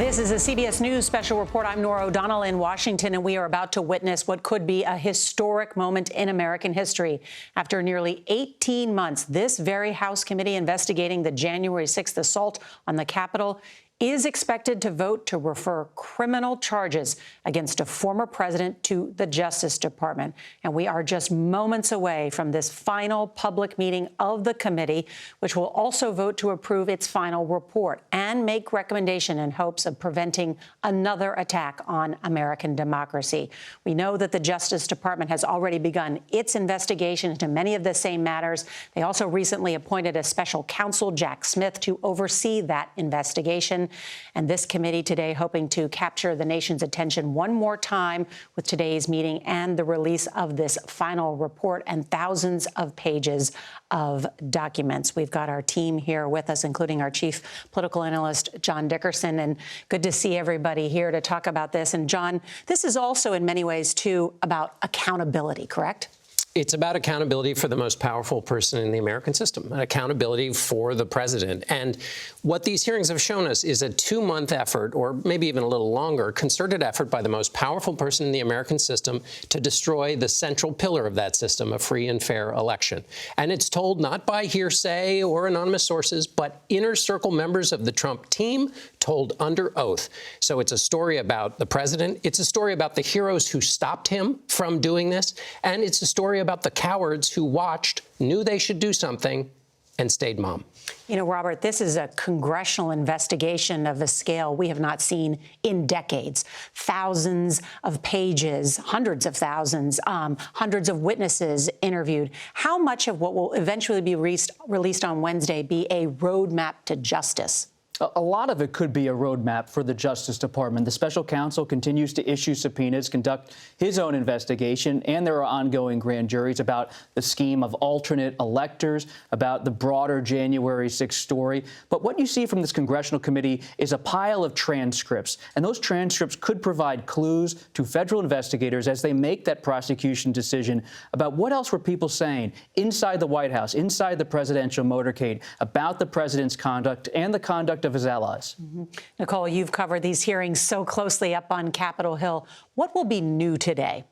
This is a CBS News Special Report. I'm Norah O'Donnell in Washington, and we are about to witness what could be a historic moment in American history. After nearly 18 months, this very House committee investigating the January 6th assault on the Capitol is expected to vote to refer criminal charges against a former president to the Justice Department. And we are just moments away from this final public meeting of the committee, which will also vote to approve its final report and make recommendation in hopes of preventing another attack on American democracy. We know that the Justice Department has already begun its investigation into many of the same matters. They also recently appointed a special counsel, Jack Smith, to oversee that investigation. And this committee today hoping to capture the nation's attention one more time with today's meeting and the release of this final report and thousands of pages of documents. We've got our team here with us, including our chief political analyst, John Dickerson, and good to see everybody here to talk about this. And John, this is also in many ways, too, about accountability, correct? It's about accountability for the most powerful person in the American system, accountability for the president. And what these hearings have shown us is a 2-month effort, or maybe even a little longer, concerted effort by the most powerful person in the American system to destroy the central pillar of that system, a free and fair election. And it's told not by hearsay or anonymous sources, but inner circle members of the Trump team told under oath. So it's a story about the president. It's a story about the heroes who stopped him from doing this. And it's a story about the cowards who watched, knew they should do something, and stayed mum. You know, Robert, this is a congressional investigation of a scale we have not seen in decades. Thousands of pages, hundreds of thousands, hundreds of witnesses interviewed. How much of what will eventually be released on Wednesday be a roadmap to justice? A lot of it could be a roadmap for the Justice Department. The special counsel continues to issue subpoenas, conduct his own investigation, and there are ongoing grand juries about the scheme of alternate electors, about the broader January 6th story. But what you see from this congressional committee is a pile of transcripts, and those transcripts could provide clues to federal investigators as they make that prosecution decision about what else were people saying inside the White House, inside the presidential motorcade, about the president's conduct and the conduct of his allies. Nicole, you've covered these hearings so closely up on Capitol Hill. What will be new today?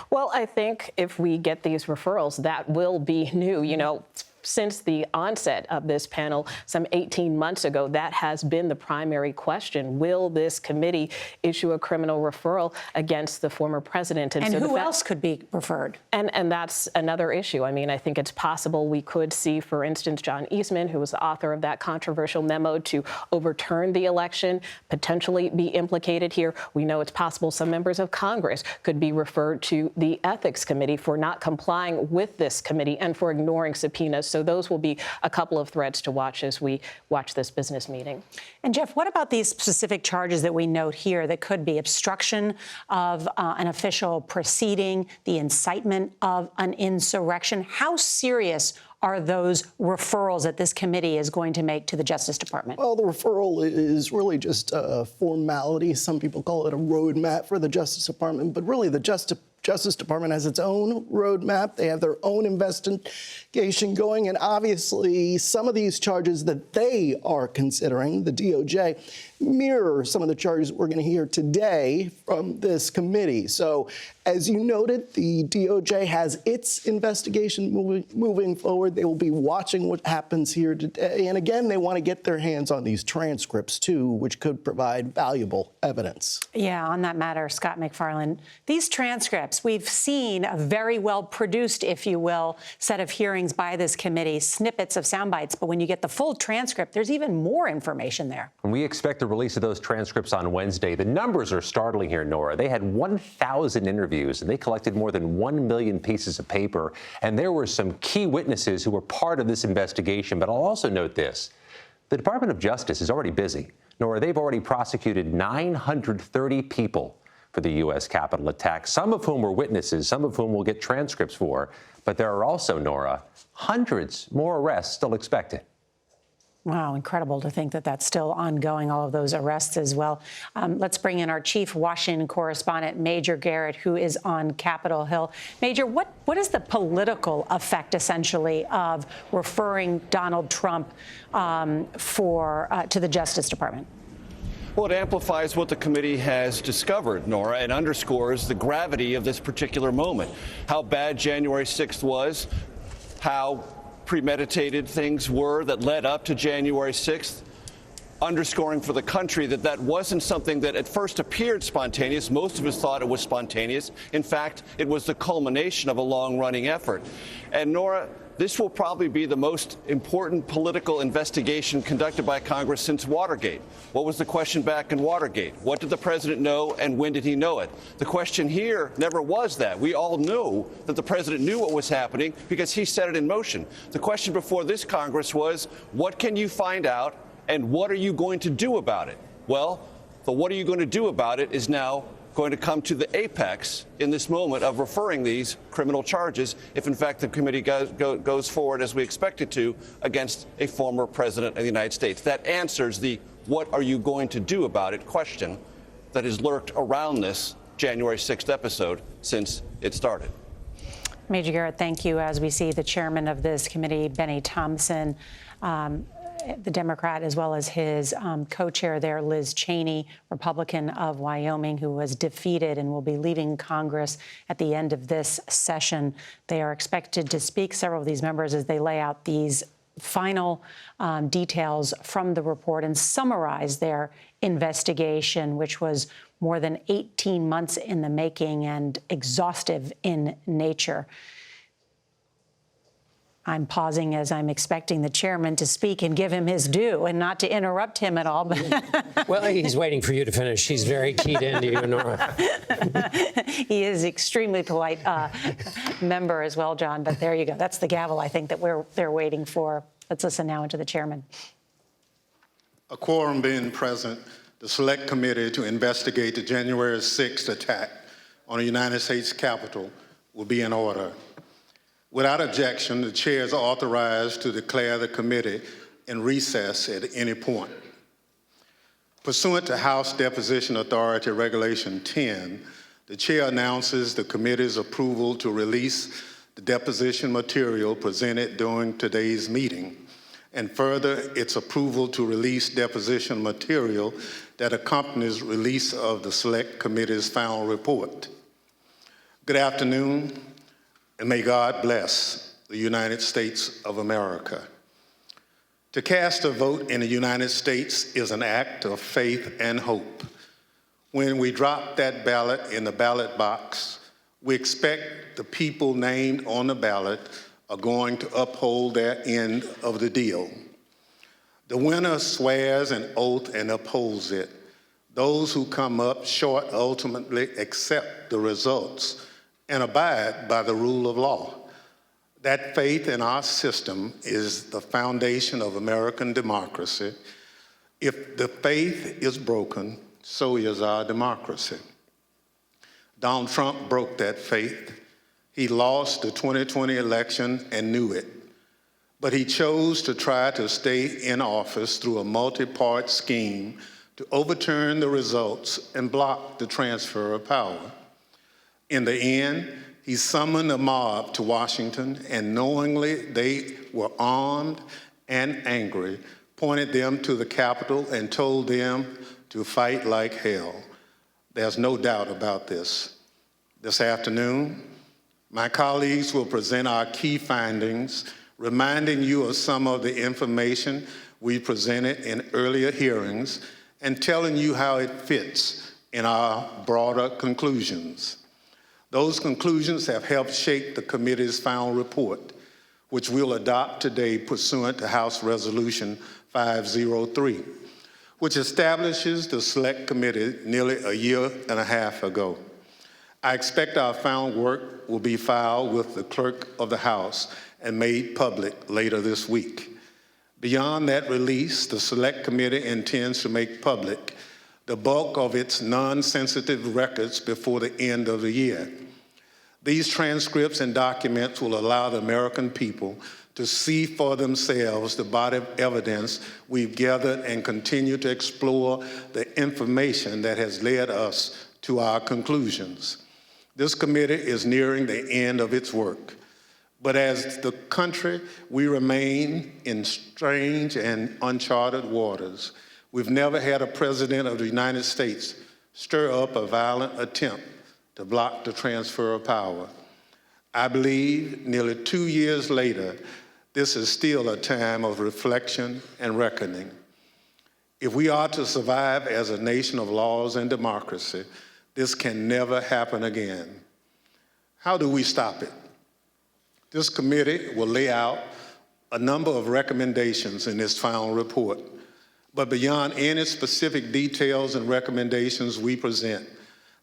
Well, I think if we get these referrals, that will be new. You know, since the onset of this panel some 18 months ago, that has been the primary question. Will this committee issue a criminal referral against the former president? And so who else could be referred? And that's another issue. I mean, I think it's possible we could see, for instance, John Eastman, who was the author of that controversial memo to overturn the election, potentially be implicated here. We know it's possible some members of Congress could be referred to the Ethics Committee for not complying with this committee and for ignoring subpoenas. So those will be a couple of threads to watch as we watch this business meeting. And Jeff, what about these specific charges that we note here that could be obstruction of an official proceeding, the incitement of an insurrection? How serious are those referrals that this committee is going to make to the Justice Department? Well, the referral is really just a formality. Some people call it a roadmap for the Justice Department, but really the Justice Department has its own roadmap. They have their own investigation going, and obviously some of these charges that they are considering, the DOJ, mirror some of the charges we're going to hear today from this committee. So, as you noted, the DOJ has its investigation moving forward. They will be watching what happens here today. And again, they want to get their hands on these transcripts, too, which could provide valuable evidence. Yeah, on that matter, Scott McFarland, these transcripts, we've seen a very well-produced, if you will, set of hearings by this committee, snippets of sound bites. But when you get the full transcript, there's even more information there. And we expect the release of those transcripts on Wednesday. The numbers are startling here, Norah. They had 1,000 interviews, and they collected more than 1 million pieces of paper. And there were some key witnesses who were part of this investigation. But I'll also note this. The Department of Justice is already busy. Norah, they've already prosecuted 930 people for the U.S. Capitol attack, some of whom were witnesses, some of whom we'll get transcripts for. But there are also, Norah, hundreds more arrests still expected. Wow, incredible to think that that's still ongoing, all of those arrests as well. Let's bring in our chief Washington correspondent, Major Garrett, who is on Capitol Hill. Major, what is the political effect, essentially, of referring Donald Trump to the Justice Department? Well, it amplifies what the committee has discovered, Norah, and underscores the gravity of this particular moment. How bad January 6th was, how premeditated things were that led up to January 6th, underscoring for the country that that wasn't something that at first appeared spontaneous. Most of us thought it was spontaneous. In fact, it was the culmination of a long-running effort. And Norah, this will probably be the most important political investigation conducted by Congress since Watergate. What was the question back in Watergate? What did the president know, and when did he know it? The question here never was that. We all knew that the president knew what was happening because he set it in motion. The question before this Congress was, what can you find out, and what are you going to do about it? Well, the what are you going to do about it is now going to come to the apex in this moment of referring these criminal charges, if in fact the committee goes forward as we expect it to, against a former president of the United States. That answers the what are you going to do about it question that has lurked around this January 6th episode since it started. Major Garrett, thank you. As we see the chairman of this committee, Benny Thompson, the Democrat, as well as his co-chair there, Liz Cheney, Republican of Wyoming, who was defeated and will be leaving Congress at the end of this session. They are expected to speak, several of these members, as they lay out these final details from the report and summarize their investigation, which was more than 18 months in the making and exhaustive in nature. I'm pausing as I'm expecting the chairman to speak and give him his due and not to interrupt him at all. Well, he's waiting for you to finish. He's very keyed into you, Norah. He is extremely polite member as well, John. But there you go. That's the gavel, I think, that they're waiting for. Let's listen now to the chairman. A quorum being present, the Select Committee to investigate the January 6th attack on the United States Capitol will be in order. Without objection, the chair is authorized to declare the committee in recess at any point. Pursuant to House Deposition Authority Regulation 10, the chair announces the committee's approval to release the deposition material presented during today's meeting, and further, its approval to release deposition material that accompanies release of the Select Committee's final report. Good afternoon, and may God bless the United States of America. To cast a vote in the United States is an act of faith and hope. When we drop that ballot in the ballot box, we expect the people named on the ballot are going to uphold their end of the deal. The winner swears an oath and upholds it. Those who come up short ultimately accept the results and abide by the rule of law. That faith in our system is the foundation of American democracy. If the faith is broken, so is our democracy. Donald Trump broke that faith. He lost the 2020 election and knew it. But he chose to try to stay in office through a multi-part scheme to overturn the results and block the transfer of power. In the end, he summoned a mob to Washington, and knowingly they were armed and angry, pointed them to the Capitol and told them to fight like hell. There's no doubt about this. This afternoon, my colleagues will present our key findings, reminding you of some of the information we presented in earlier hearings and telling you how it fits in our broader conclusions. Those conclusions have helped shape the committee's final report, which we'll adopt today pursuant to House Resolution 503, which establishes the Select Committee nearly a year and a half ago. I expect our final work will be filed with the Clerk of the House and made public later this week. Beyond that release, the Select Committee intends to make public the bulk of its non-sensitive records before the end of the year. These transcripts and documents will allow the American people to see for themselves the body of evidence we've gathered and continue to explore the information that has led us to our conclusions. This committee is nearing the end of its work. But as the country, we remain in strange and uncharted waters. We've never had a president of the United States stir up a violent attempt to block the transfer of power. I believe nearly 2 years later, this is still a time of reflection and reckoning. If we are to survive as a nation of laws and democracy, this can never happen again. How do we stop it? This committee will lay out a number of recommendations in its final report. But beyond any specific details and recommendations we present,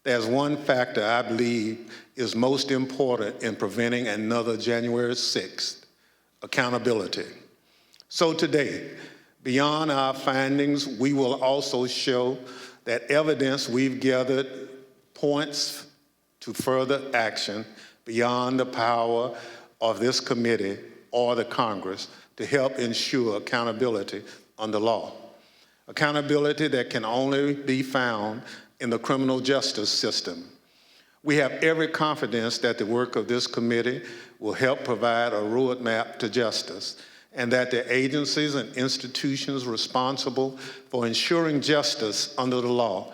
there's one factor I believe is most important in preventing another January 6th, accountability. So today, beyond our findings, we will also show that evidence we've gathered points to further action beyond the power of this committee or the Congress to help ensure accountability under law. Accountability that can only be found in the criminal justice system. We have every confidence that the work of this committee will help provide a roadmap to justice, and that the agencies and institutions responsible for ensuring justice under the law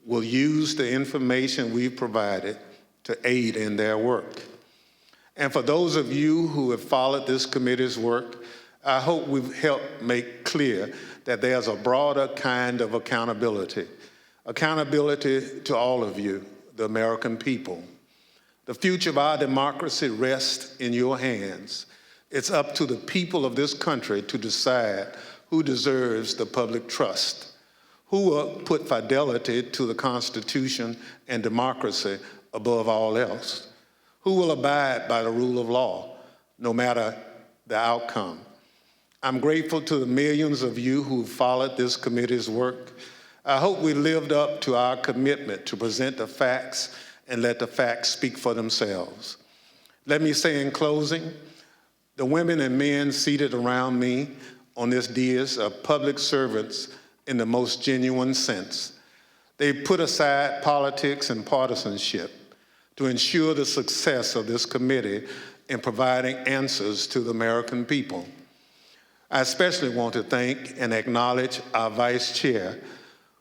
will use the information we've provided to aid in their work. And for those of you who have followed this committee's work, I hope we've helped make clear that there's a broader kind of accountability. Accountability to all of you, the American people. The future of our democracy rests in your hands. It's up to the people of this country to decide who deserves the public trust, who will put fidelity to the Constitution and democracy above all else, who will abide by the rule of law, no matter the outcome. I'm grateful to the millions of you who followed this committee's work. I hope we lived up to our commitment to present the facts and let the facts speak for themselves. Let me say in closing, the women and men seated around me on this dais are public servants in the most genuine sense. They put aside politics and partisanship to ensure the success of this committee in providing answers to the American people. I especially want to thank and acknowledge our Vice Chair,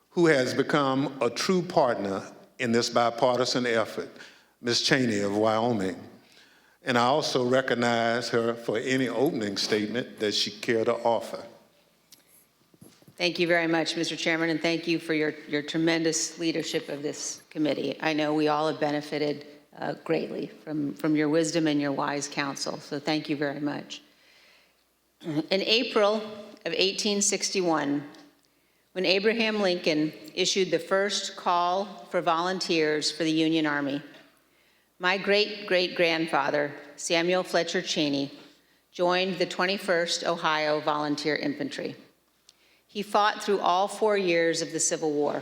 who has become a true partner in this bipartisan effort, Ms. Cheney of Wyoming. And I also recognize her for any opening statement that she cared to offer. Thank you very much, Mr. Chairman, and thank you for your tremendous leadership of this committee. I know we all have benefited greatly from your wisdom and your wise counsel, so thank you very much. In April of 1861, when Abraham Lincoln issued the first call for volunteers for the Union Army, my great-great-grandfather, Samuel Fletcher Cheney, joined the 21st Ohio Volunteer Infantry. He fought through all 4 years of the Civil War,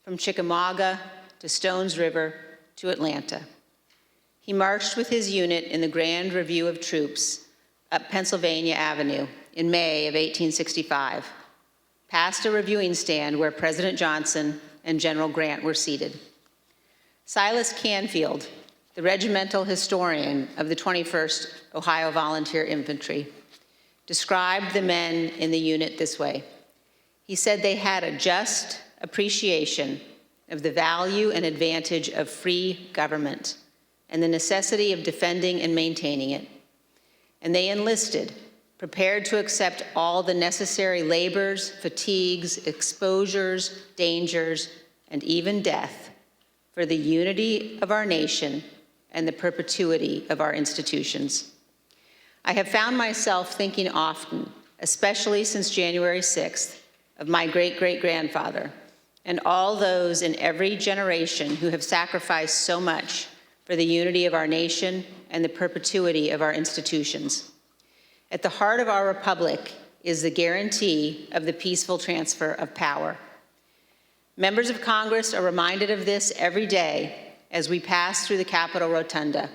from Chickamauga to Stones River to Atlanta. He marched with his unit in the Grand Review of Troops up Pennsylvania Avenue in May of 1865, past a reviewing stand where President Johnson and General Grant were seated. Silas Canfield, the regimental historian of the 21st Ohio Volunteer Infantry, described the men in the unit this way. He said they had a just appreciation of the value and advantage of free government and the necessity of defending and maintaining it. And they enlisted, prepared to accept all the necessary labors, fatigues, exposures, dangers, and even death for the unity of our nation and the perpetuity of our institutions. I have found myself thinking often, especially since January 6th, of my great-great-grandfather and all those in every generation who have sacrificed so much for the unity of our nation and the perpetuity of our institutions. At the heart of our republic is the guarantee of the peaceful transfer of power. Members of Congress are reminded of this every day as we pass through the Capitol Rotunda.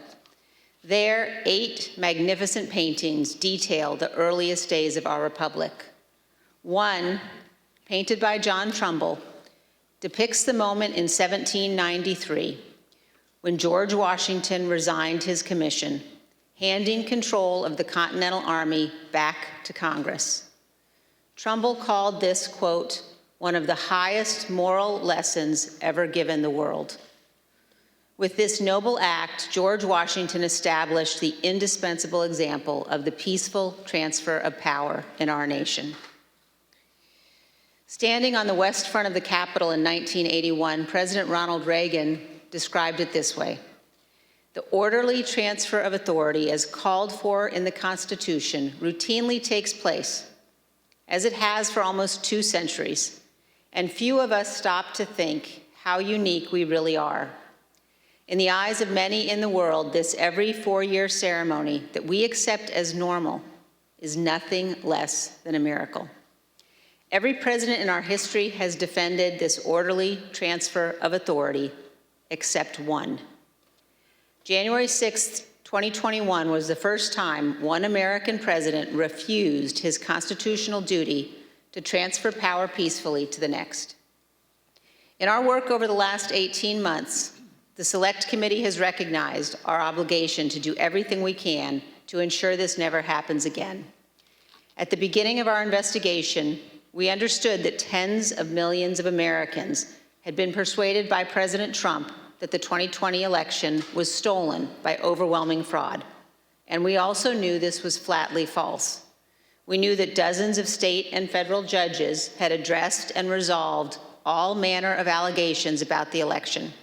There, 8 magnificent paintings detail the earliest days of our republic. One, painted by John Trumbull, depicts the moment in 1793 when George Washington resigned his commission, handing control of the Continental Army back to Congress. Trumbull called this, quote, one of the highest moral lessons ever given the world. With this noble act, George Washington established the indispensable example of the peaceful transfer of power in our nation. Standing on the west front of the Capitol in 1981, President Ronald Reagan described it this way: the orderly transfer of authority as called for in the Constitution routinely takes place, as it has for almost 2 centuries, and few of us stop to think how unique we really are. In the eyes of many in the world, this every 4-year ceremony that we accept as normal is nothing less than a miracle. Every president in our history has defended this orderly transfer of authority, except one. January 6, 2021 was the first time one American president refused his constitutional duty to transfer power peacefully to the next. In our work over the last 18 months, the Select Committee has recognized our obligation to do everything we can to ensure this never happens again. At the beginning of our investigation, we understood that tens of millions of Americans had been persuaded by President Trump that the 2020 election was stolen by overwhelming fraud. And we also knew this was flatly false. We knew that dozens of state and federal judges had addressed and resolved all manner of allegations about the election.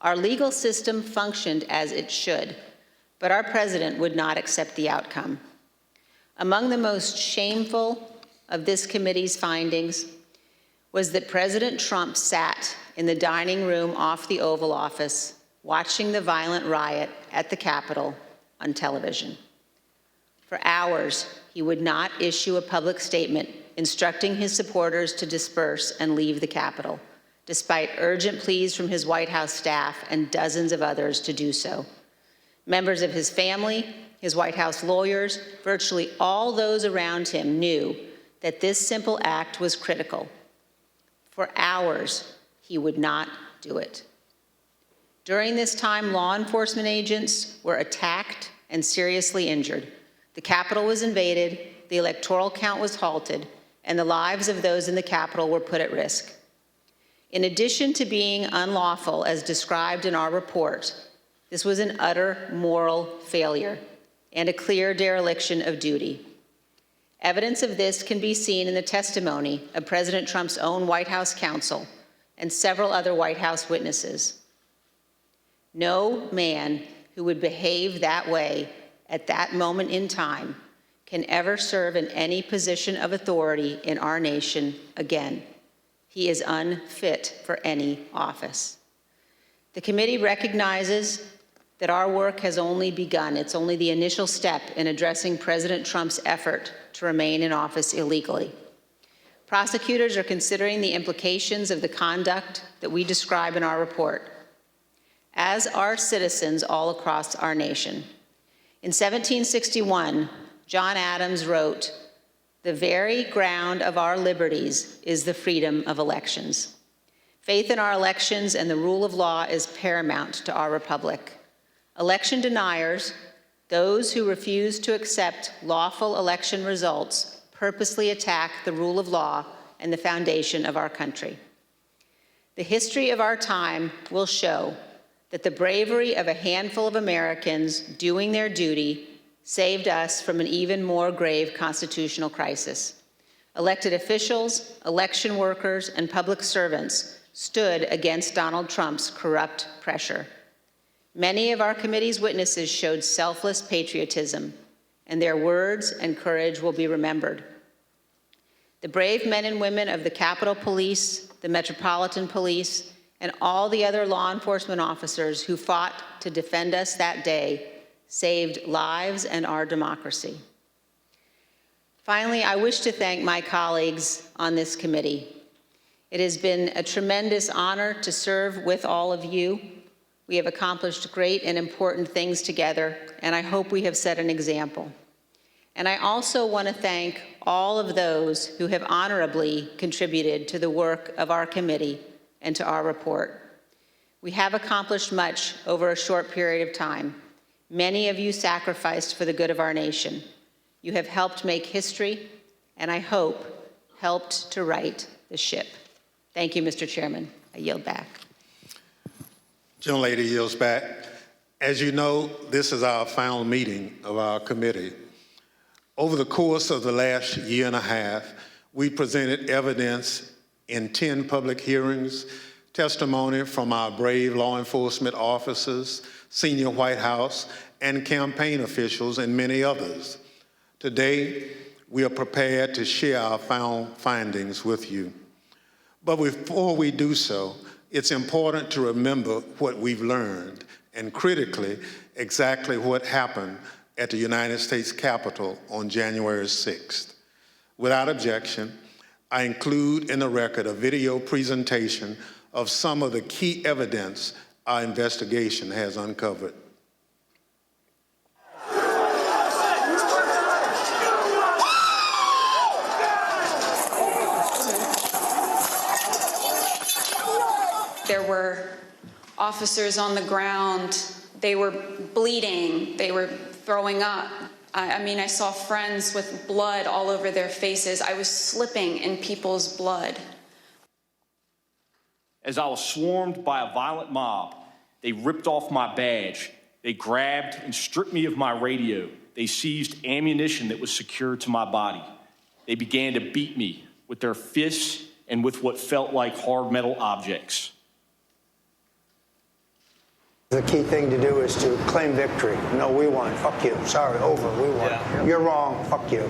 Our legal system functioned as it should, but our president would not accept the outcome. Among the most shameful of this committee's findings was that President Trump sat in the dining room off the Oval Office watching the violent riot at the Capitol on television. For hours, he would not issue a public statement instructing his supporters to disperse and leave the Capitol, despite urgent pleas from his White House staff and dozens of others to do so. Members of his family, his White House lawyers, virtually all those around him knew that this simple act was critical. For hours, he would not do it. During this time, law enforcement agents were attacked and seriously injured. The Capitol was invaded, the electoral count was halted, and the lives of those in the Capitol were put at risk. In addition to being unlawful, as described in our report, this was an utter moral failure and a clear dereliction of duty. Evidence of this can be seen in the testimony of President Trump's own White House counsel and several other White House witnesses. No man who would behave that way at that moment in time can ever serve in any position of authority in our nation again. He is unfit for any office. The committee recognizes that our work has only begun. It's only the initial step in addressing President Trump's effort to remain in office illegally. Prosecutors are considering the implications of the conduct that we describe in our report, as are citizens all across our nation. In 1761, John Adams wrote, "The very ground of our liberties is the freedom of elections." Faith in our elections and the rule of law is paramount to our republic. Election deniers, those who refuse to accept lawful election results, purposely attack the rule of law and the foundation of our country. The history of our time will show that the bravery of a handful of Americans doing their duty saved us from an even more grave constitutional crisis. Elected officials, election workers, and public servants stood against Donald Trump's corrupt pressure. Many of our committee's witnesses showed selfless patriotism, and their words and courage will be remembered. The brave men and women of the Capitol Police, the Metropolitan Police, and all the other law enforcement officers who fought to defend us that day saved lives and our democracy. Finally, I wish to thank my colleagues on this committee. It has been a tremendous honor to serve with all of you. We have accomplished great and important things together, and I hope we have set an example. And I also want to thank all of those who have honorably contributed to the work of our committee and to our report. We have accomplished much over a short period of time. Many of you sacrificed for the good of our nation. You have helped make history, and I hope helped to right the ship. Thank you, Mr. Chairman. I yield back. Gentlelady yields back. As you know, this is our final meeting of our committee. Over the course of the last year and a half, we presented evidence in 10 public hearings, testimony from our brave law enforcement officers, senior White House, and campaign officials, and many others. Today, we are prepared to share our final findings with you. But before we do so, it's important to remember what we've learned, and critically, exactly what happened at the United States Capitol on January 6th. Without objection, I include in the record a video presentation of some of the key evidence our investigation has uncovered. There were officers on the ground. They were bleeding. They were throwing up. I mean, I saw friends with blood all over their faces. I was slipping in people's blood. As I was swarmed by a violent mob, they ripped off my badge. They grabbed and stripped me of my radio. They seized ammunition that was secured to my body. They began to beat me with their fists and with what felt like hard metal objects. The key thing to do is to claim victory. No, we won. Fuck you. Sorry, over. We won. Yeah. You're wrong. Fuck you.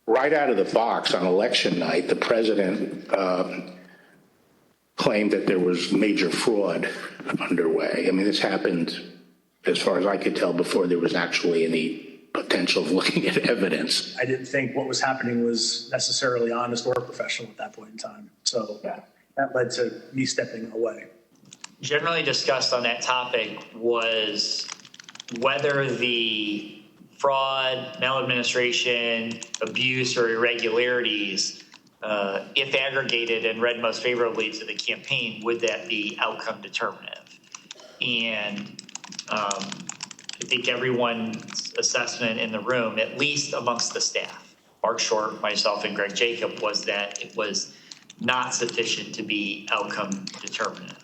Right out of the box on election night, the president claimed that there was major fraud underway. I mean, this happened, as far as I could tell, before there was actually any potential of looking at evidence. I didn't think what was happening was necessarily honest or professional at that point in time. So that led to me stepping away. Generally discussed on that topic was whether the fraud, maladministration, abuse, or irregularities, if aggregated and read most favorably to the campaign, would that be outcome determinative? And I think everyone's assessment in the room, at least amongst the staff, Mark Short, myself, and Greg Jacob, was that it was not sufficient to be outcome determinative.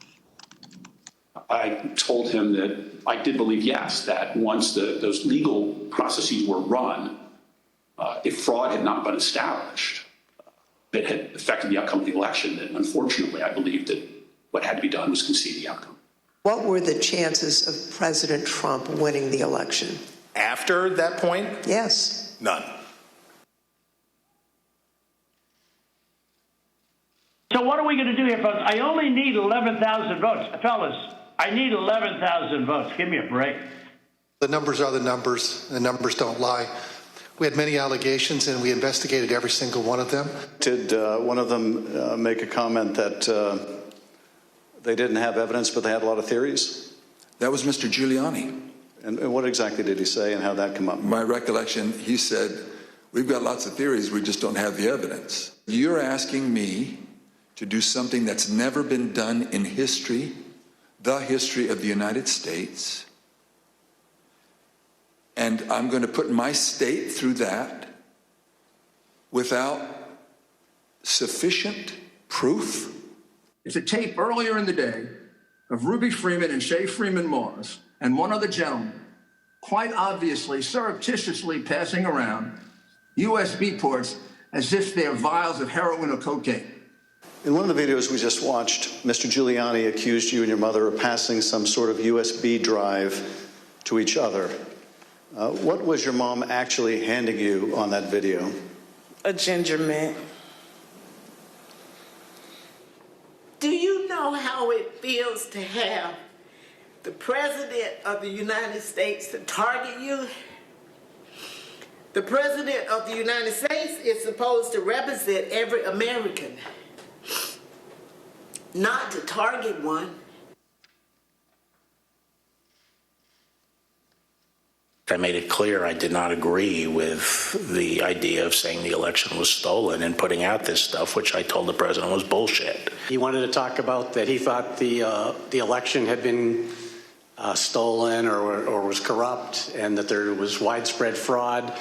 I told him that I did believe, yes, that once those legal processes were run, if fraud had not been established that had affected the outcome of the election, then unfortunately I believed that what had to be done was concede the outcome. What were the chances of President Trump winning the election? After that point? Yes. None. So what are we going to do here, folks? I only need 11,000 votes. Fellas, I need 11,000 votes. Give me a break. The numbers are the numbers. The numbers don't lie. We had many allegations, and we investigated every single one of them. Did one of them make a comment that they didn't have evidence, but they had a lot of theories? That was Mr. Giuliani. And what exactly did he say, and how did that come up? My recollection, he said, we've got lots of theories, we just don't have the evidence. You're asking me to do something that's never been done in history, the history of the United States, and I'm going to put my state through that without sufficient proof? It's a tape earlier in the day of Ruby Freeman and Shay Freeman Morris and one other gentleman quite obviously surreptitiously passing around USB ports as if they're vials of heroin or cocaine. In one of the videos we just watched, Mr. Giuliani accused you and your mother of passing some sort of USB drive to each other. What was your mom actually handing you on that video? A ginger mint. Do you know how it feels to have the President of the United States to target you? The President of the United States is supposed to represent every American, not to target one. I made it clear I did not agree with the idea of saying the election was stolen and putting out this stuff, which I told the president was bullshit. He wanted to talk about that he thought the election had been stolen or was corrupt and that there was widespread fraud.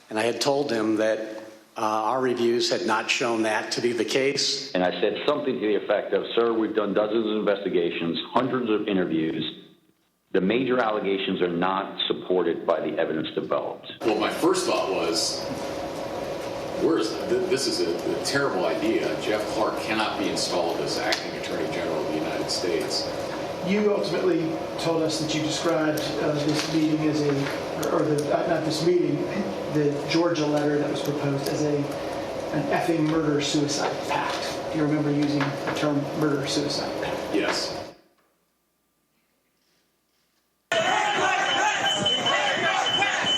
And I had told him that Our reviews had not shown that to be the case. And I said something to the effect of, sir, we've done dozens of investigations, hundreds of interviews. The major allegations are not supported by the evidence developed. Well, my first thought was, this is a terrible idea. Jeff Clark cannot be installed as acting Attorney General of the United States. You ultimately told us that you described this meeting as not this meeting, the Georgia letter that was proposed as an effing murder-suicide pact. Do you remember using the term murder-suicide pact? Yes.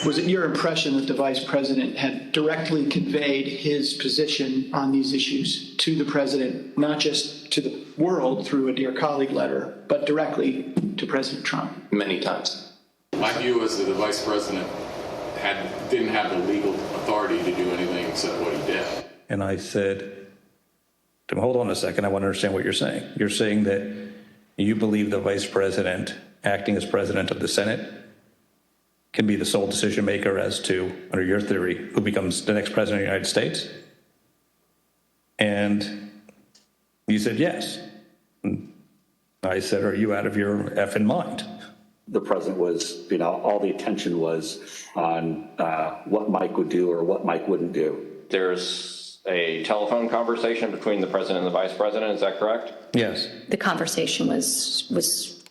Was it your impression that the Vice President had directly conveyed his position on these issues to the President, not just to the world through a Dear Colleague letter, but directly to President Trump? Many times. My view was that the Vice President didn't have the legal authority to do anything except what he did. And I said, hold on a second, I want to understand what you're saying. You're saying that you believe the Vice President, acting as President of the Senate, can be the sole decision maker as to, under your theory, who becomes the next President of the United States? And you said yes. And I said, are you out of your effing mind? The president was, all the attention was on what Mike would do or what Mike wouldn't do. There's a telephone conversation between the president and the vice president, is that correct? Yes. The conversation was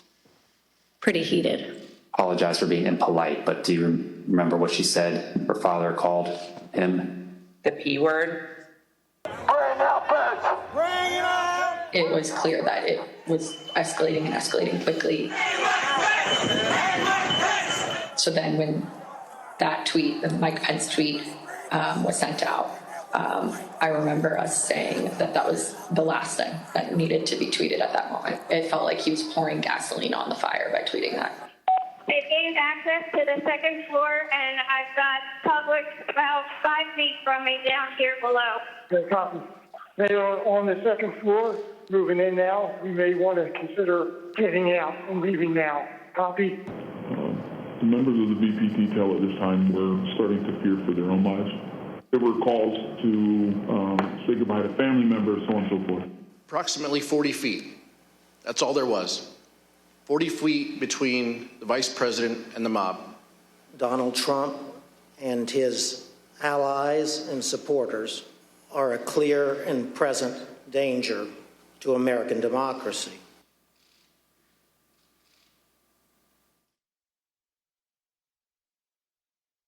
pretty heated. Apologize for being impolite, but do you remember what she said her father called him? The P word. It was clear that it was escalating and escalating quickly. So then when that tweet, the Mike Pence tweet, was sent out, I remember us saying that was the last thing that needed to be tweeted at that moment. It felt like he was pouring gasoline on the fire by tweeting that. They've gained access to the second floor, and I've got public about 5 feet from me down here below. Okay, copy. They are on the second floor, moving in now. We may want to consider getting out and leaving now. Copy. The members of the VP detail at this time were starting to fear for their own lives. There were calls to say goodbye to family members, so on and so forth. Approximately 40 feet. That's all there was. 40 feet between the Vice President and the mob. Donald Trump and his allies and supporters are a clear and present danger to American democracy.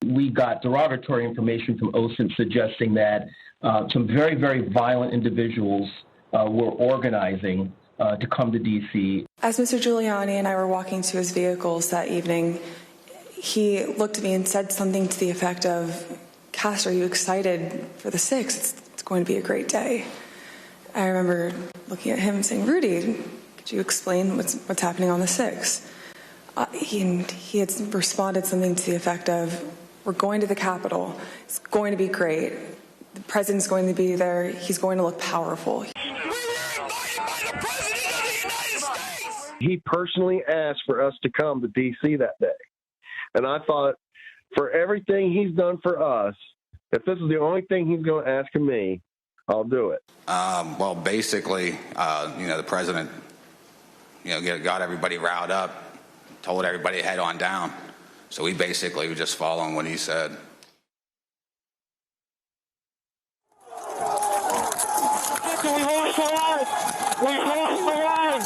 We got derogatory information from OSINT suggesting that some very, very violent individuals were organizing to come to D.C. As Mr. Giuliani and I were walking to his vehicles that evening, he looked at me and said something to the effect of, Cass, are you excited for the 6th? It's going to be a great day. I remember looking at him and saying, Rudy, could you explain what's happening on the 6th? He had responded something to the effect of, we're going to the Capitol. It's going to be great. The president's going to be there. He's going to look powerful. He personally asked for us to come to D.C. that day. And I thought, for everything he's done for us, if this is the only thing he's going to ask of me, I'll do it. Well, basically, the president, got everybody riled up, told everybody to head on down. So we basically were just following what he said. We lost the line! We lost the line!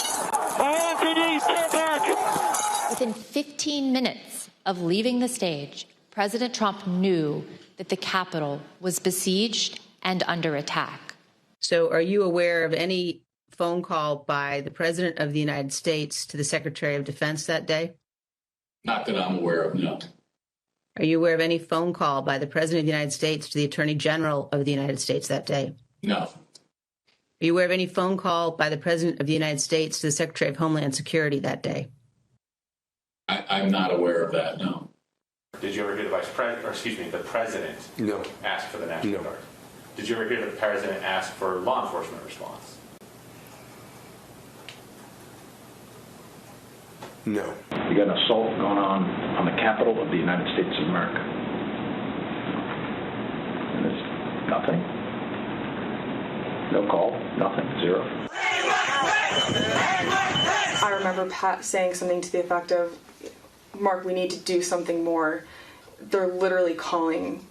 Within 15 minutes of leaving the stage, President Trump knew that the Capitol was besieged and under attack. So are you aware of any phone call by the President of the United States to the Secretary of Defense that day? Not that I'm aware of, no. Are you aware of any phone call by the President of the United States to the Attorney General of the United States that day? No. Are you aware of any phone call by the President of the United States to the Secretary of Homeland Security that day? I'm not aware of that, no. Did you ever hear the President ask for the National Guard? Did you ever hear the President ask for law enforcement response? No. You got an assault going on the Capitol of the United States of America. And there's nothing call? Nothing, zero. I remember Pat saying something to the effect of, Mark, we need to do something more. They're literally calling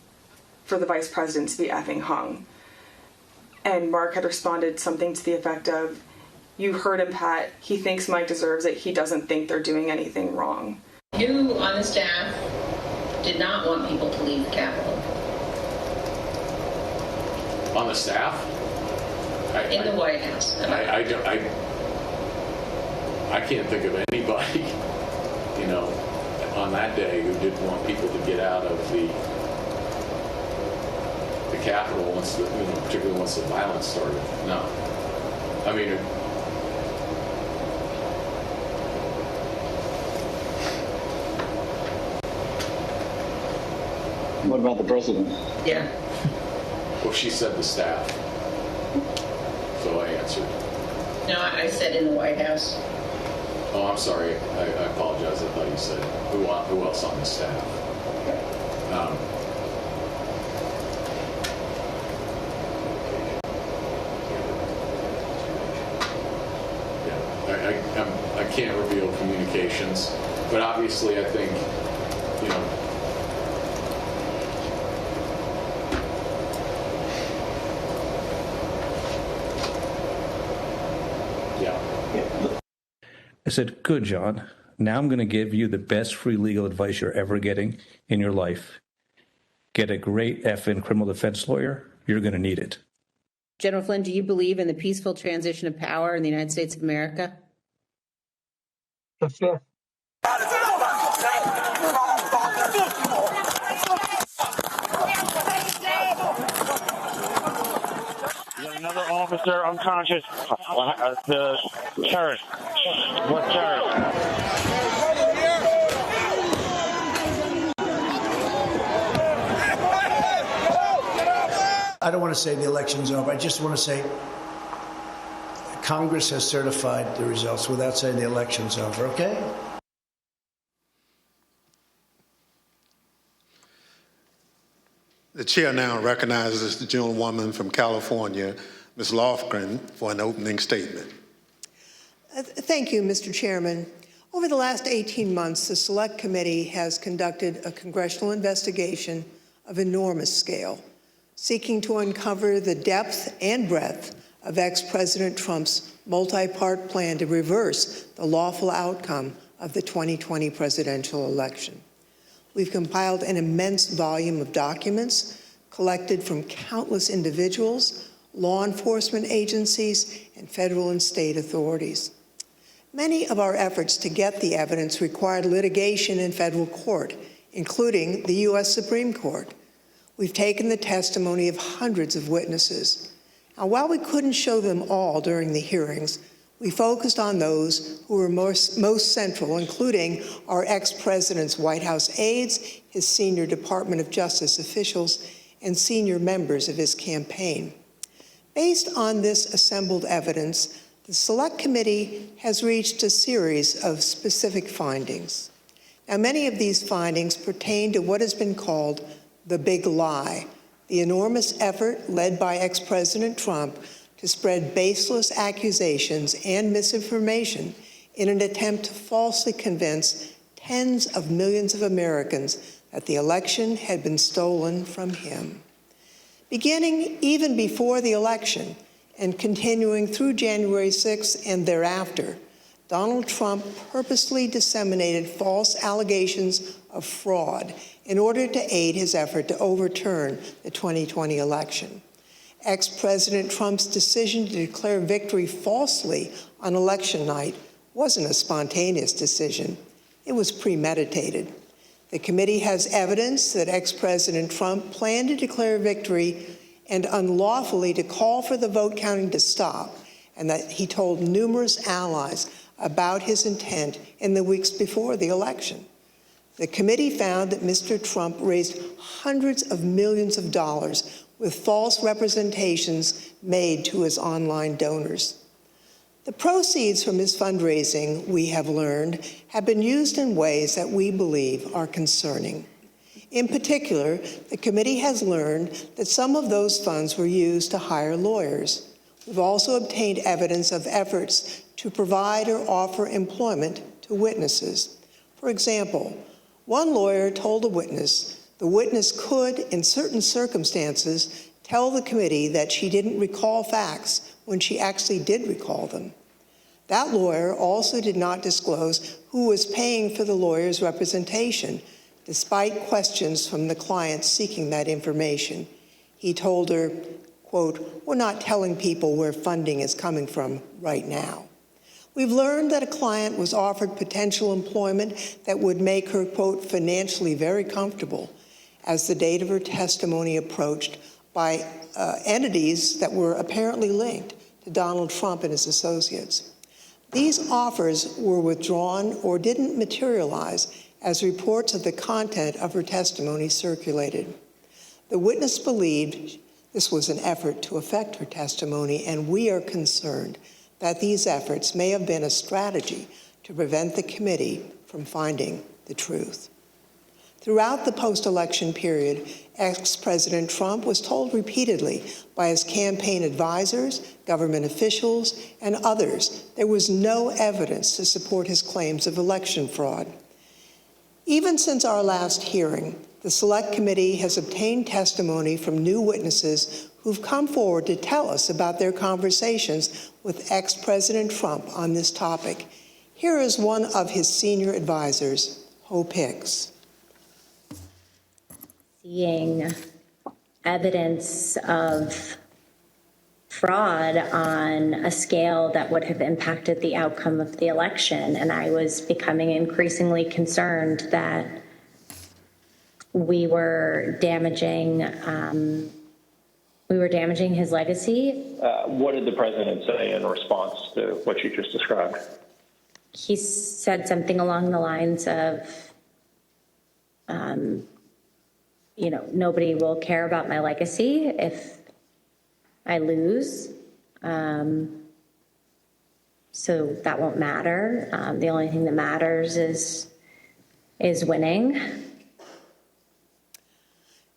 for the vice president to be effing hung. And Mark had responded something to the effect of, you heard him, Pat. He thinks Mike deserves it. He doesn't think they're doing anything wrong. You on the staff did not want people to leave the Capitol. On the staff? In the White House. I can't think of anybody, you know, on that day who didn't want people to get out of the Capitol once, particularly once the violence started. No, I mean. What about the president? Yeah. Well, she said the staff, so I answered. No, I said in the White House. Oh, I'm sorry. I apologize. I thought you said who else on the staff. I can't reveal communications, but obviously I think, you know, I said, good, John. Now I'm going to give you the best free legal advice you're ever getting in your life. Get a great effing criminal defense lawyer. You're going to need it. General Flynn, do you believe in the peaceful transition of power in the United States of America? Sure. Another officer unconscious. The terrorist. What terrorist? I don't want to say the election's over. I just want to say Congress has certified the results without saying the election's over, okay? The chair now recognizes the gentlewoman from California, Ms. Lofgren, for an opening statement. Thank you, Mr. Chairman. Over the last 18 months, the Select Committee has conducted a congressional investigation of enormous scale, seeking to uncover the depth and breadth of ex-President Trump's multi-part plan to reverse the lawful outcome of the 2020 presidential election. We've compiled an immense volume of documents collected from countless individuals, law enforcement agencies, and federal and state authorities. Many of our efforts to get the evidence required litigation in federal court, including the U.S. Supreme Court. We've taken the testimony of hundreds of witnesses. Now, while we couldn't show them all during the hearings, we focused on those who were most central, including our ex-president's White House aides, his senior Department of Justice officials, and senior members of his campaign. Based on this assembled evidence, the Select Committee has reached a series of specific findings. Now, many of these findings pertain to what has been called the big lie, the enormous effort led by ex-President Trump to spread baseless accusations and misinformation in an attempt to falsely convince tens of millions of Americans that the election had been stolen from him. Beginning even before the election and continuing through January 6th and thereafter, Donald Trump purposely disseminated false allegations of fraud in order to aid his effort to overturn the 2020 election. Ex-President Trump's decision to declare victory falsely on election night wasn't a spontaneous decision. It was premeditated. The committee has evidence that ex-President Trump planned to declare victory and unlawfully to call for the vote counting to stop, and that he told numerous allies about his intent in the weeks before the election. The committee found that Mr. Trump raised hundreds of millions of dollars with false representations made to his online donors. The proceeds from his fundraising, we have learned, have been used in ways that we believe are concerning. In particular, the committee has learned that some of those funds were used to hire lawyers. We've also obtained evidence of efforts to provide or offer employment to witnesses. For example, one lawyer told a witness the witness could, in certain circumstances, tell the committee that she didn't recall facts when she actually did recall them. That lawyer also did not disclose who was paying for the lawyer's representation, despite questions from the client seeking that information. He told her, quote, "We're not telling people where funding is coming from right now." We've learned that a client was offered potential employment that would make her, quote, "financially very comfortable," as the date of her testimony approached, by entities that were apparently linked to Donald Trump and his associates. These offers were withdrawn or didn't materialize as reports of the content of her testimony circulated. The witness believed this was an effort to affect her testimony, and we are concerned that these efforts may have been a strategy to prevent the committee from finding the truth. Throughout the post-election period, ex-President Trump was told repeatedly by his campaign advisors, government officials, and others there was no evidence to support his claims of election fraud. Even since our last hearing, the Select Committee has obtained testimony from new witnesses who've come forward to tell us about their conversations with ex-President Trump on this topic. Here is one of his senior advisors, Hope Hicks. Seeing evidence of fraud on a scale that would have impacted the outcome of the election, and I was becoming increasingly concerned that we were damaging his legacy. What did the president say in response to what you just described? He said something along the lines of, nobody will care about my legacy if I lose. So that won't matter. The only thing that matters is winning.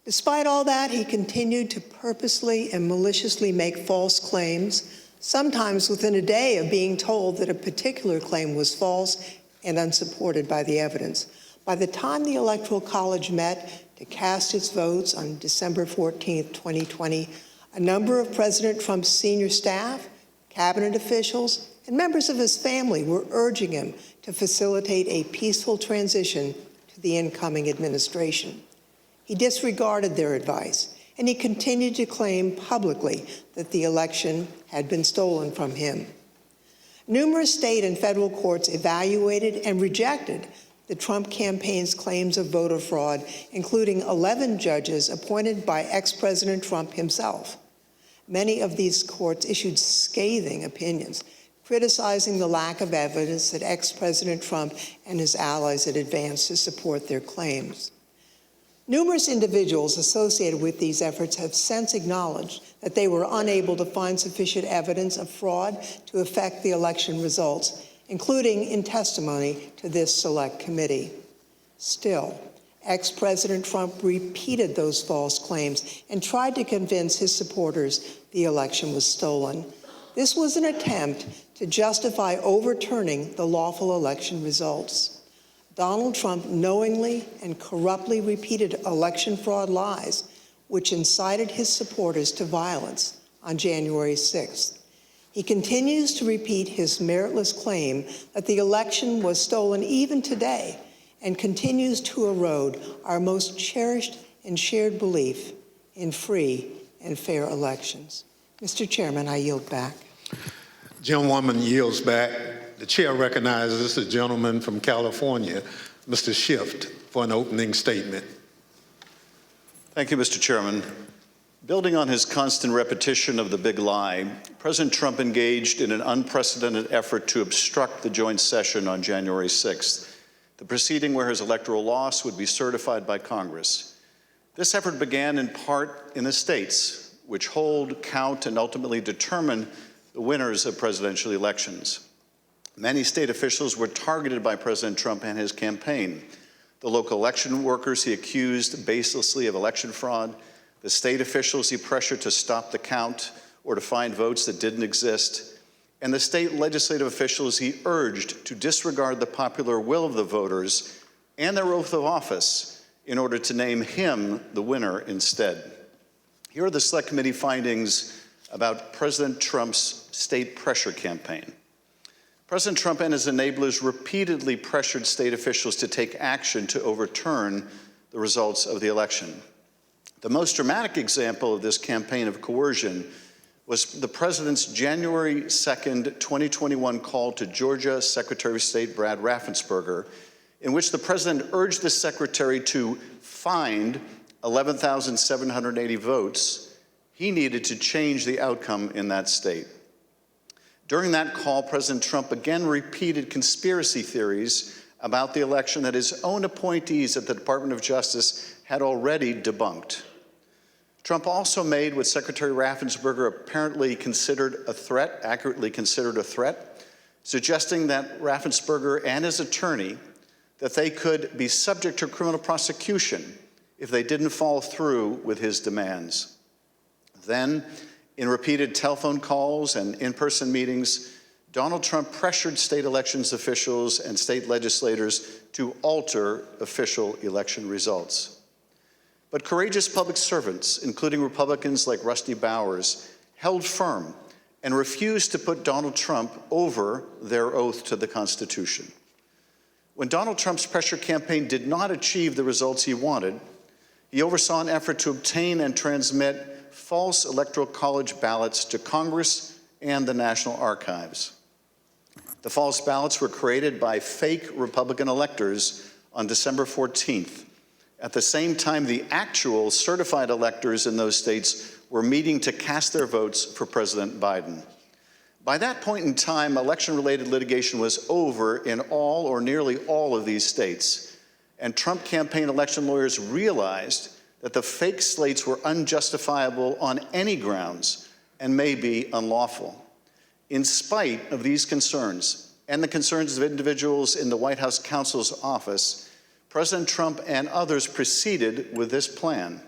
Despite all that, he continued to purposely and maliciously make false claims, sometimes within a day of being told that a particular claim was false and unsupported by the evidence. By the time the Electoral College met to cast its votes on December 14th, 2020, a number of President Trump's senior staff, cabinet officials, and members of his family were urging him to facilitate a peaceful transition to the incoming administration. He disregarded their advice, and he continued to claim publicly that the election had been stolen from him. Numerous state and federal courts evaluated and rejected the Trump campaign's claims of voter fraud, including 11 judges appointed by ex-President Trump himself. Many of these courts issued scathing opinions, criticizing the lack of evidence that ex-President Trump and his allies had advanced to support their claims. Numerous individuals associated with these efforts have since acknowledged that they were unable to find sufficient evidence of fraud to affect the election results, including in testimony to this Select Committee. Still, ex-President Trump repeated those false claims and tried to convince his supporters the election was stolen. This was an attempt to justify overturning the lawful election results. Donald Trump knowingly and corruptly repeated election fraud lies, which incited his supporters to violence on January 6th. He continues to repeat his meritless claim that the election was stolen even today and continues to erode our most cherished and shared belief in free and fair elections. Mr. Chairman, I yield back. Gentlewoman yields back. The chair recognizes the gentleman from California, Mr. Schiff, for an opening statement. Thank you, Mr. Chairman. Building on his constant repetition of the big lie, President Trump engaged in an unprecedented effort to obstruct the joint session on January 6th, the proceeding where his electoral loss would be certified by Congress. This effort began in part in the states, which hold, count, and ultimately determine the winners of presidential elections. Many state officials were targeted by President Trump and his campaign. The local election workers he accused baselessly of election fraud, the state officials he pressured to stop the count, or to find votes that didn't exist, and the state legislative officials he urged to disregard the popular will of the voters and their oath of office in order to name him the winner instead. Here are the Select Committee findings about President Trump's state pressure campaign. President Trump and his enablers repeatedly pressured state officials to take action to overturn the results of the election. The most dramatic example of this campaign of coercion was the president's January 2nd, 2021 call to Georgia Secretary of State Brad Raffensperger, in which the president urged the secretary to find 11,780 votes he needed to change the outcome in that state. During that call, President Trump again repeated conspiracy theories about the election that his own appointees at the Department of Justice had already debunked. Trump also made what Secretary Raffensperger apparently considered a threat, accurately considered a threat, suggesting that Raffensperger and his attorney, that they could be subject to criminal prosecution if they didn't follow through with his demands. Then, in repeated telephone calls and in-person meetings, Donald Trump pressured state elections officials and state legislators to alter official election results. But courageous public servants, including Republicans like Rusty Bowers, held firm and refused to put Donald Trump over their oath to the Constitution. When Donald Trump's pressure campaign did not achieve the results he wanted, he oversaw an effort to obtain and transmit false electoral college ballots to Congress and the National Archives. The false ballots were created by fake Republican electors on December 14th. At the same time, the actual certified electors in those states were meeting to cast their votes for President Biden. By that point in time, election-related litigation was over in all or nearly all of these states, and Trump campaign election lawyers realized that the fake slates were unjustifiable on any grounds and may be unlawful. In spite of these concerns and the concerns of individuals in the White House counsel's office, President Trump and others proceeded with this plan.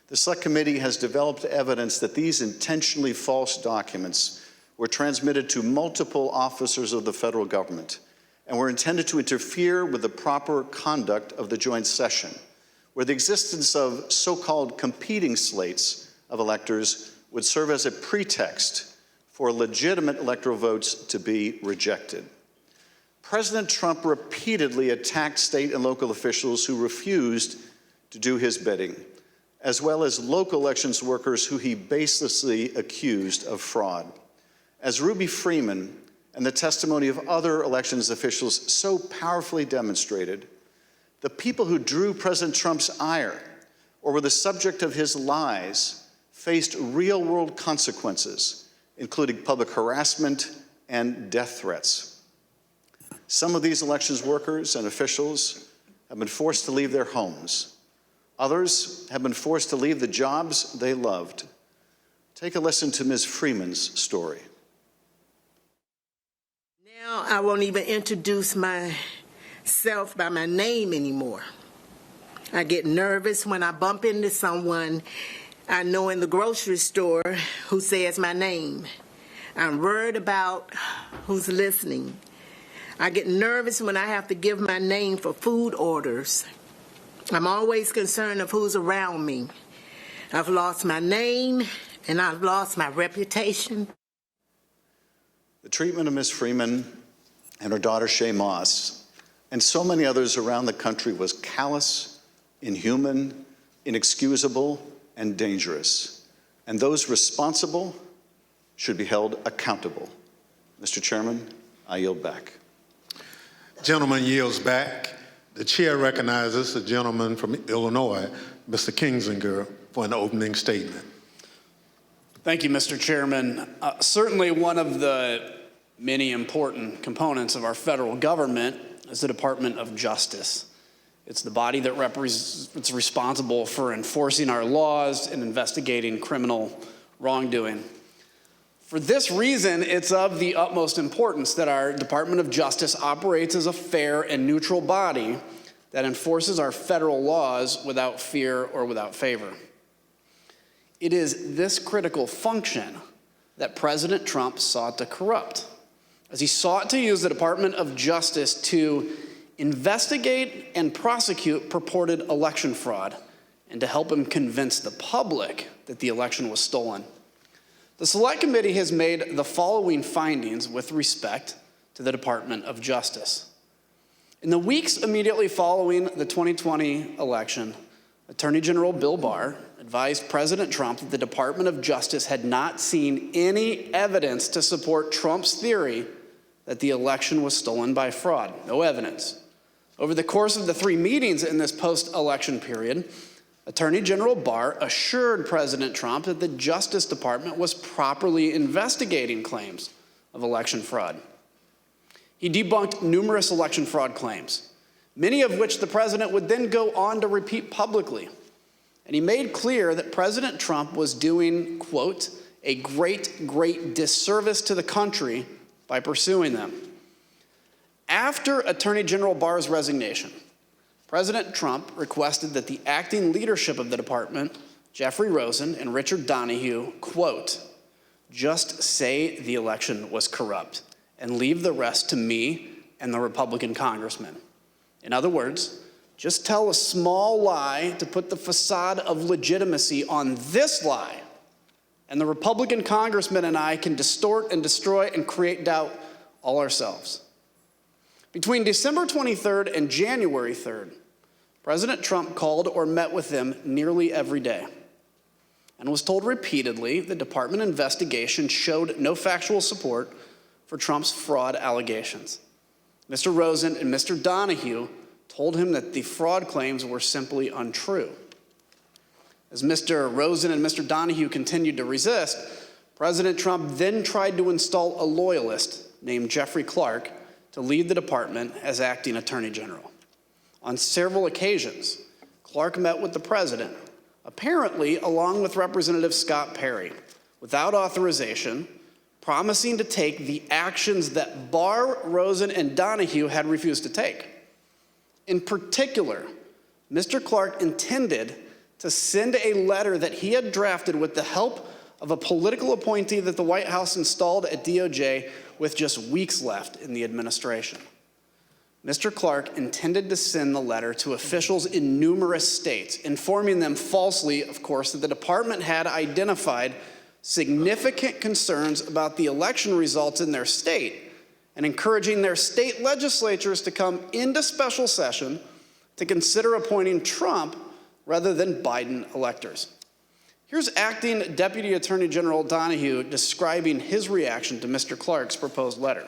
The Select Committee has developed evidence that these intentionally false documents were transmitted to multiple officers of the federal government and were intended to interfere with the proper conduct of the joint session, where the existence of so-called competing slates of electors would serve as a pretext for legitimate electoral votes to be rejected. President Trump repeatedly attacked state and local officials who refused to do his bidding, as well as local elections workers who he baselessly accused of fraud. As Ruby Freeman and the testimony of other elections officials so powerfully demonstrated, the people who drew President Trump's ire or were the subject of his lies faced real-world consequences, including public harassment and death threats. Some of these elections workers and officials have been forced to leave their homes. Others have been forced to leave the jobs they loved. Take a listen to Ms. Freeman's story. Now I won't even introduce myself by my name anymore. I get nervous when I bump into someone I know in the grocery store who says my name. I'm worried about who's listening. I get nervous when I have to give my name for food orders. I'm always concerned of who's around me. I've lost my name and I've lost my reputation. The treatment of Ms. Freeman and her daughter Shay Moss and so many others around the country was callous, inhuman, inexcusable, and dangerous. And those responsible should be held accountable. Mr. Chairman, I yield back. Gentleman yields back. The chair recognizes the gentleman from Illinois, Mr. Kinzinger, for an opening statement. Thank you, Mr. Chairman. Certainly one of the many important components of our federal government is the Department of Justice. It's the body that it's responsible for enforcing our laws and investigating criminal wrongdoing. For this reason, it's of the utmost importance that our Department of Justice operates as a fair and neutral body that enforces our federal laws without fear or without favor. It is this critical function that President Trump sought to corrupt, as he sought to use the Department of Justice to investigate and prosecute purported election fraud and to help him convince the public that the election was stolen. The Select Committee has made the following findings with respect to the Department of Justice. In the weeks immediately following the 2020 election, Attorney General Bill Barr advised President Trump that the Department of Justice had not seen any evidence to support Trump's theory that the election was stolen by fraud. No evidence. Over the course of the 3 meetings in this post-election period, Attorney General Barr assured President Trump that the Justice Department was properly investigating claims of election fraud. He debunked numerous election fraud claims, many of which the president would then go on to repeat publicly. And he made clear that President Trump was doing, quote, a great disservice to the country by pursuing them. After Attorney General Barr's resignation, President Trump requested that the acting leadership of the department, Jeffrey Rosen and Richard Donahue, quote, just say the election was corrupt and leave the rest to me and the Republican congressman. In other words, just tell a small lie to put the facade of legitimacy on this lie, and the Republican congressman and I can distort and destroy and create doubt all ourselves. Between December 23rd and January 3rd, President Trump called or met with them nearly every day and was told repeatedly the department investigation showed no factual support for Trump's fraud allegations. Mr. Rosen and Mr. Donahue told him that the fraud claims were simply untrue. As Mr. Rosen and Mr. Donahue continued to resist, President Trump then tried to install a loyalist named Jeffrey Clark to lead the department as acting attorney general. On several occasions, Clark met with the president, apparently along with Representative Scott Perry, without authorization, promising to take the actions that Barr, Rosen, and Donahue had refused to take. In particular, Mr. Clark intended to send a letter that he had drafted with the help of a political appointee that the White House installed at DOJ with just weeks left in the administration. Mr. Clark intended to send the letter to officials in numerous states, informing them falsely, of course, that the department had identified significant concerns about the election results in their state and encouraging their state legislatures to come into special session to consider appointing Trump rather than Biden electors. Here's Acting Deputy Attorney General Donahue describing his reaction to Mr. Clark's proposed letter.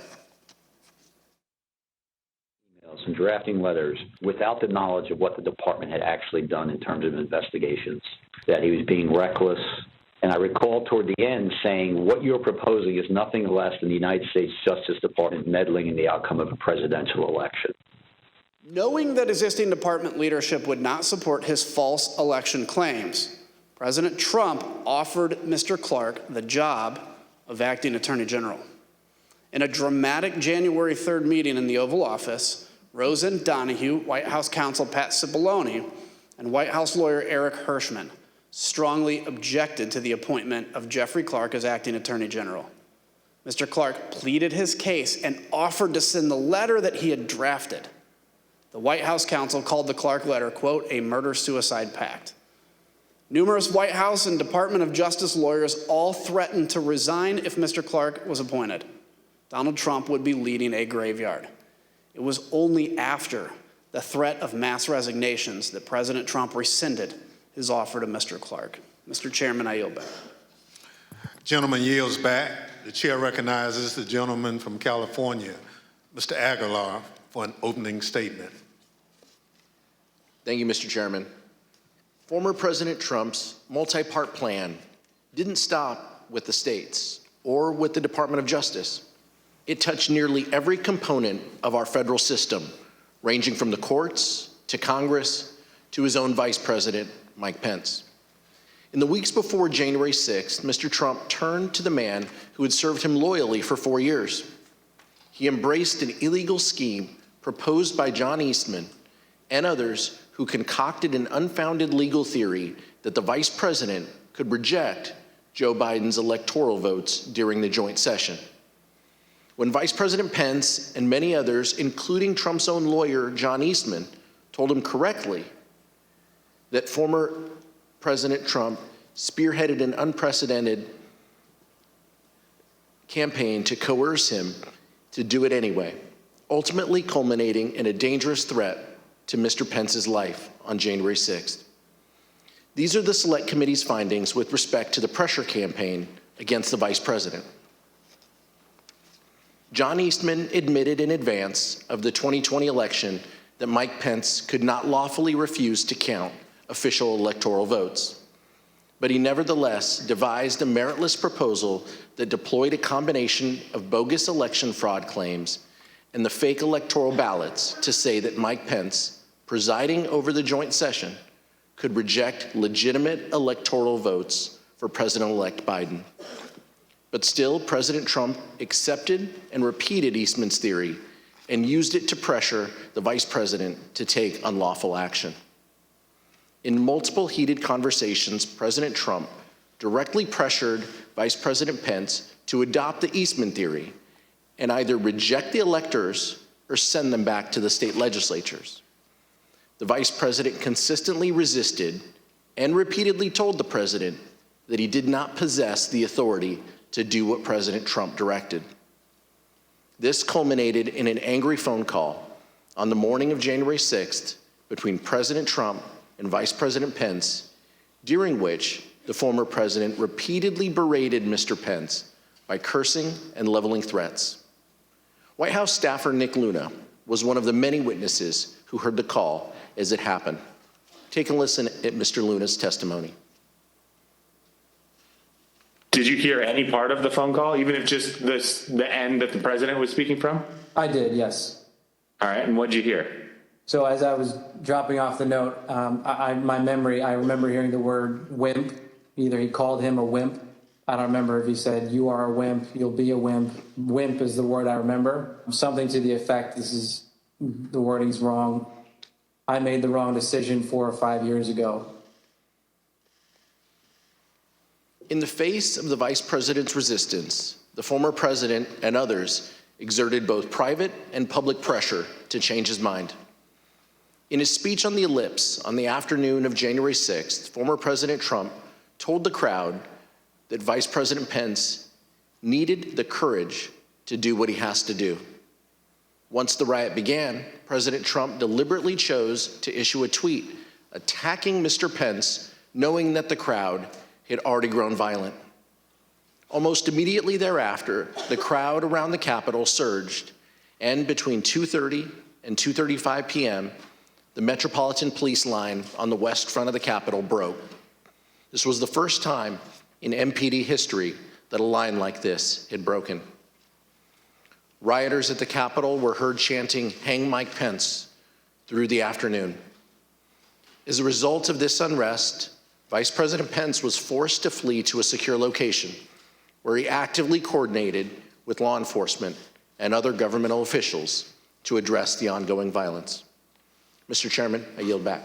And drafting letters without the knowledge of what the department had actually done in terms of investigations, that he was being reckless. And I recall toward the end saying, what you're proposing is nothing less than the United States Justice Department meddling in the outcome of a presidential election. Knowing that existing department leadership would not support his false election claims, President Trump offered Mr. Clark the job of acting attorney general. In a dramatic January 3rd meeting in the Oval Office, Rosen, Donahue, White House counsel Pat Cipollone, and White House lawyer Eric Hirschman strongly objected to the appointment of Jeffrey Clark as acting attorney general. Mr. Clark pleaded his case and offered to send the letter that he had drafted. The White House counsel called the Clark letter, quote, a murder-suicide pact. Numerous White House and Department of Justice lawyers all threatened to resign if Mr. Clark was appointed. Donald Trump would be leading a graveyard. It was only after the threat of mass resignations that President Trump rescinded his offer to Mr. Clark. Mr. Chairman, I yield back. Gentleman yields back. The chair recognizes the gentleman from California, Mr. Aguilar, for an opening statement. Thank you, Mr. Chairman. Former President Trump's multi-part plan didn't stop with the states or with the Department of Justice. It touched nearly every component of our federal system, ranging from the courts to Congress to his own Vice President, Mike Pence. In the weeks before January 6th, Mr. Trump turned to the man who had served him loyally for 4 years. He embraced an illegal scheme proposed by John Eastman and others who concocted an unfounded legal theory that the Vice President could reject Joe Biden's electoral votes during the joint session. When Vice President Pence and many others, including Trump's own lawyer, John Eastman, told him correctly that former President Trump spearheaded an unprecedented campaign to coerce him to do it anyway, ultimately culminating in a dangerous threat to Mr. Pence's life on January 6th. These are the Select Committee's findings with respect to the pressure campaign against the Vice President. John Eastman admitted in advance of the 2020 election that Mike Pence could not lawfully refuse to count official electoral votes. But he nevertheless devised a meritless proposal that deployed a combination of bogus election fraud claims and the fake electoral ballots to say that Mike Pence, presiding over the joint session, could reject legitimate electoral votes for President-elect Biden. But still, President Trump accepted and repeated Eastman's theory and used it to pressure the vice president to take unlawful action. In multiple heated conversations, President Trump directly pressured Vice President Pence to adopt the Eastman theory and either reject the electors or send them back to the state legislatures. The vice president consistently resisted and repeatedly told the president that he did not possess the authority to do what President Trump directed. This culminated in an angry phone call on the morning of January 6th between President Trump and Vice President Pence, during which the former president repeatedly berated Mr. Pence by cursing and leveling threats. White House staffer Nick Luna was one of the many witnesses who heard the call as it happened. Take a listen at Mr. Luna's testimony. Did you hear any part of the phone call, even if just the end that the president was speaking from? I did, yes. All right, and what did you hear? So as I was dropping off the note, I remember hearing the word wimp. Either he called him a wimp. I don't remember if he said, "You are a wimp, you'll be a wimp." Wimp is the word I remember. Something to the effect, the wording's wrong. I made the wrong decision 4 or 5 years ago. In the face of the vice president's resistance, the former president and others exerted both private and public pressure to change his mind. In his speech on the Ellipse on the afternoon of January 6th, former President Trump told the crowd that Vice President Pence needed the courage to do what he has to do. Once the riot began, President Trump deliberately chose to issue a tweet attacking Mr. Pence, knowing that the crowd had already grown violent. Almost immediately thereafter, the crowd around the Capitol surged, and between 2:30 and 2:35 p.m., the Metropolitan Police line on the west front of the Capitol broke. This was the first time in MPD history that a line like this had broken. Rioters at the Capitol were heard chanting, "Hang Mike Pence," through the afternoon. As a result of this unrest, Vice President Pence was forced to flee to a secure location where he actively coordinated with law enforcement and other governmental officials to address the ongoing violence. Mr. Chairman, I yield back.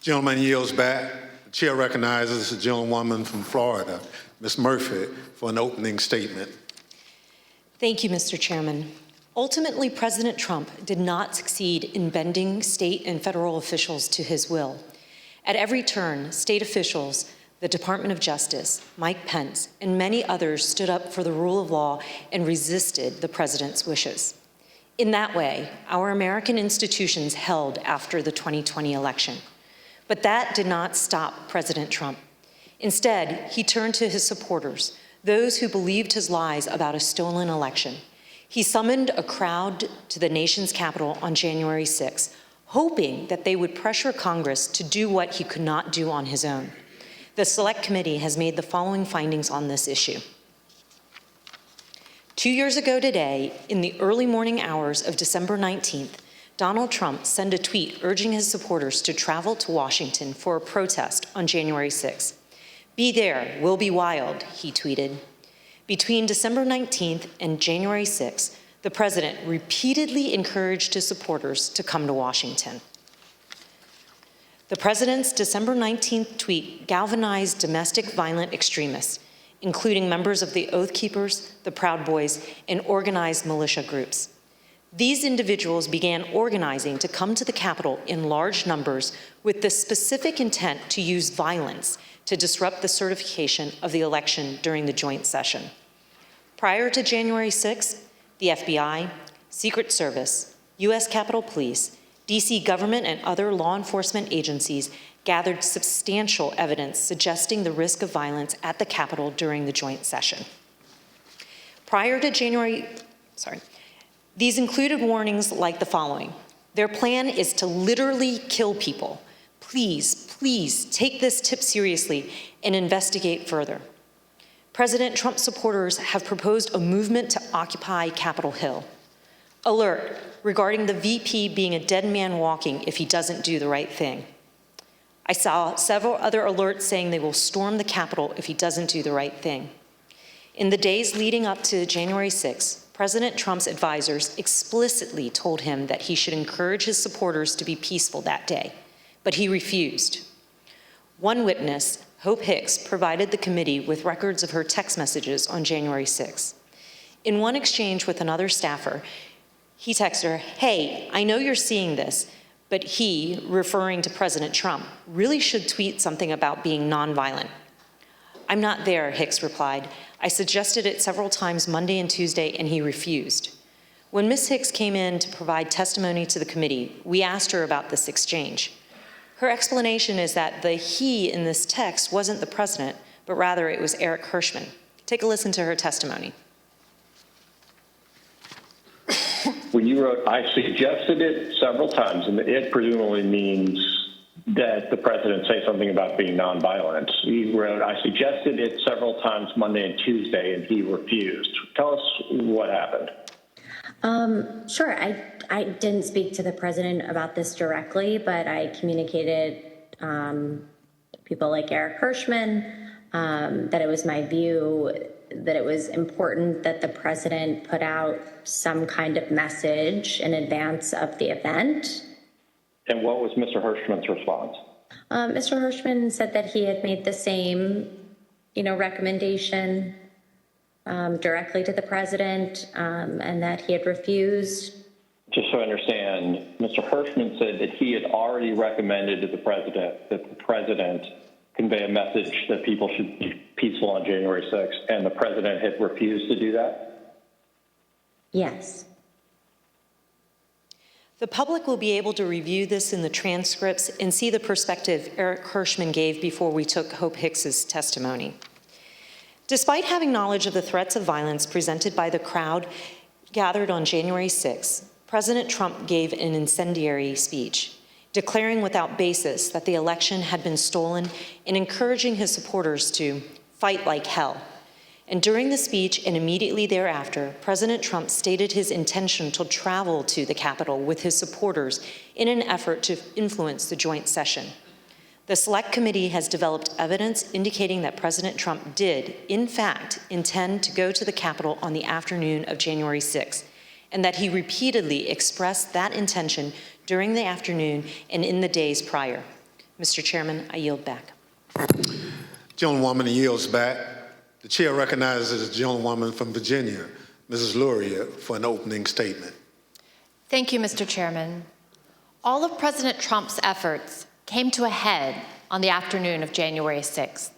Gentleman yields back. The chair recognizes the gentlewoman from Florida, Ms. Murphy, for an opening statement. Thank you, Mr. Chairman. Ultimately, President Trump did not succeed in bending state and federal officials to his will. At every turn, state officials, the Department of Justice, Mike Pence, and many others stood up for the rule of law and resisted the president's wishes. In that way, our American institutions held after the 2020 election. But that did not stop President Trump. Instead, he turned to his supporters, those who believed his lies about a stolen election. He summoned a crowd to the nation's capital on January 6th, hoping that they would pressure Congress to do what he could not do on his own. The Select Committee has made the following findings on this issue. 2 years ago today, in the early morning hours of December 19th, Donald Trump sent a tweet urging his supporters to travel to Washington for a protest on January 6th. "Be there, we'll be wild," he tweeted. Between December 19th and January 6th, the president repeatedly encouraged his supporters to come to Washington. The president's December 19th tweet galvanized domestic violent extremists, including members of the Oath Keepers, the Proud Boys, and organized militia groups. These individuals began organizing to come to the Capitol in large numbers with the specific intent to use violence to disrupt the certification of the election during the joint session. Prior to January 6th, the FBI, Secret Service, U.S. Capitol Police, D.C. government, and other law enforcement agencies gathered substantial evidence suggesting the risk of violence at the Capitol during the joint session. These included warnings like the following. Their plan is to literally kill people. Please, please take this tip seriously and investigate further. President Trump supporters have proposed a movement to occupy Capitol Hill. Alert regarding the VP being a dead man walking if he doesn't do the right thing. I saw several other alerts saying they will storm the Capitol if he doesn't do the right thing. In the days leading up to January 6th, President Trump's advisors explicitly told him that he should encourage his supporters to be peaceful that day, but he refused. One witness, Hope Hicks, provided the committee with records of her text messages on January 6th. In one exchange with another staffer, he texted her, "Hey, I know you're seeing this, but he," referring to President Trump, "really should tweet something about being nonviolent." "I'm not there," Hicks replied. "I suggested it several times Monday and Tuesday, and he refused." When Ms. Hicks came in to provide testimony to the committee, we asked her about this exchange. Her explanation is that the he in this text wasn't the president, but rather it was Eric Hirschman. Take a listen to her testimony. When you wrote, "I suggested it several times," and it presumably means that the president say something about being nonviolent. You wrote, "I suggested it several times Monday and Tuesday, and he refused." Tell us what happened. Sure. I didn't speak to the president about this directly, but I communicated people like Eric Hirschman that it was my view that it was important that the president put out some kind of message in advance of the event. And what was Mr. Hirschman's response? Mr. Hirschman said that he had made the same, recommendation directly to the president, and that he had refused. Just so I understand, Mr. Hirschman said that he had already recommended to the president that the president convey a message that people should be peaceful on January 6th, and the president had refused to do that? Yes. The public will be able to review this in the transcripts and see the perspective Eric Hirschman gave before we took Hope Hicks's testimony. Despite having knowledge of the threats of violence presented by the crowd gathered on January 6th, President Trump gave an incendiary speech, declaring without basis that the election had been stolen and encouraging his supporters to fight like hell. And during the speech and immediately thereafter, President Trump stated his intention to travel to the Capitol with his supporters in an effort to influence the joint session. The Select Committee has developed evidence indicating that President Trump did, in fact, intend to go to the Capitol on the afternoon of January 6th, and that he repeatedly expressed that intention during the afternoon and in the days prior. Mr. Chairman, I yield back. Gentlewoman yields back. The chair recognizes the gentlewoman from Virginia, Mrs. Luria, for an opening statement. Thank you, Mr. Chairman. All of President Trump's efforts came to a head on the afternoon of January 6th.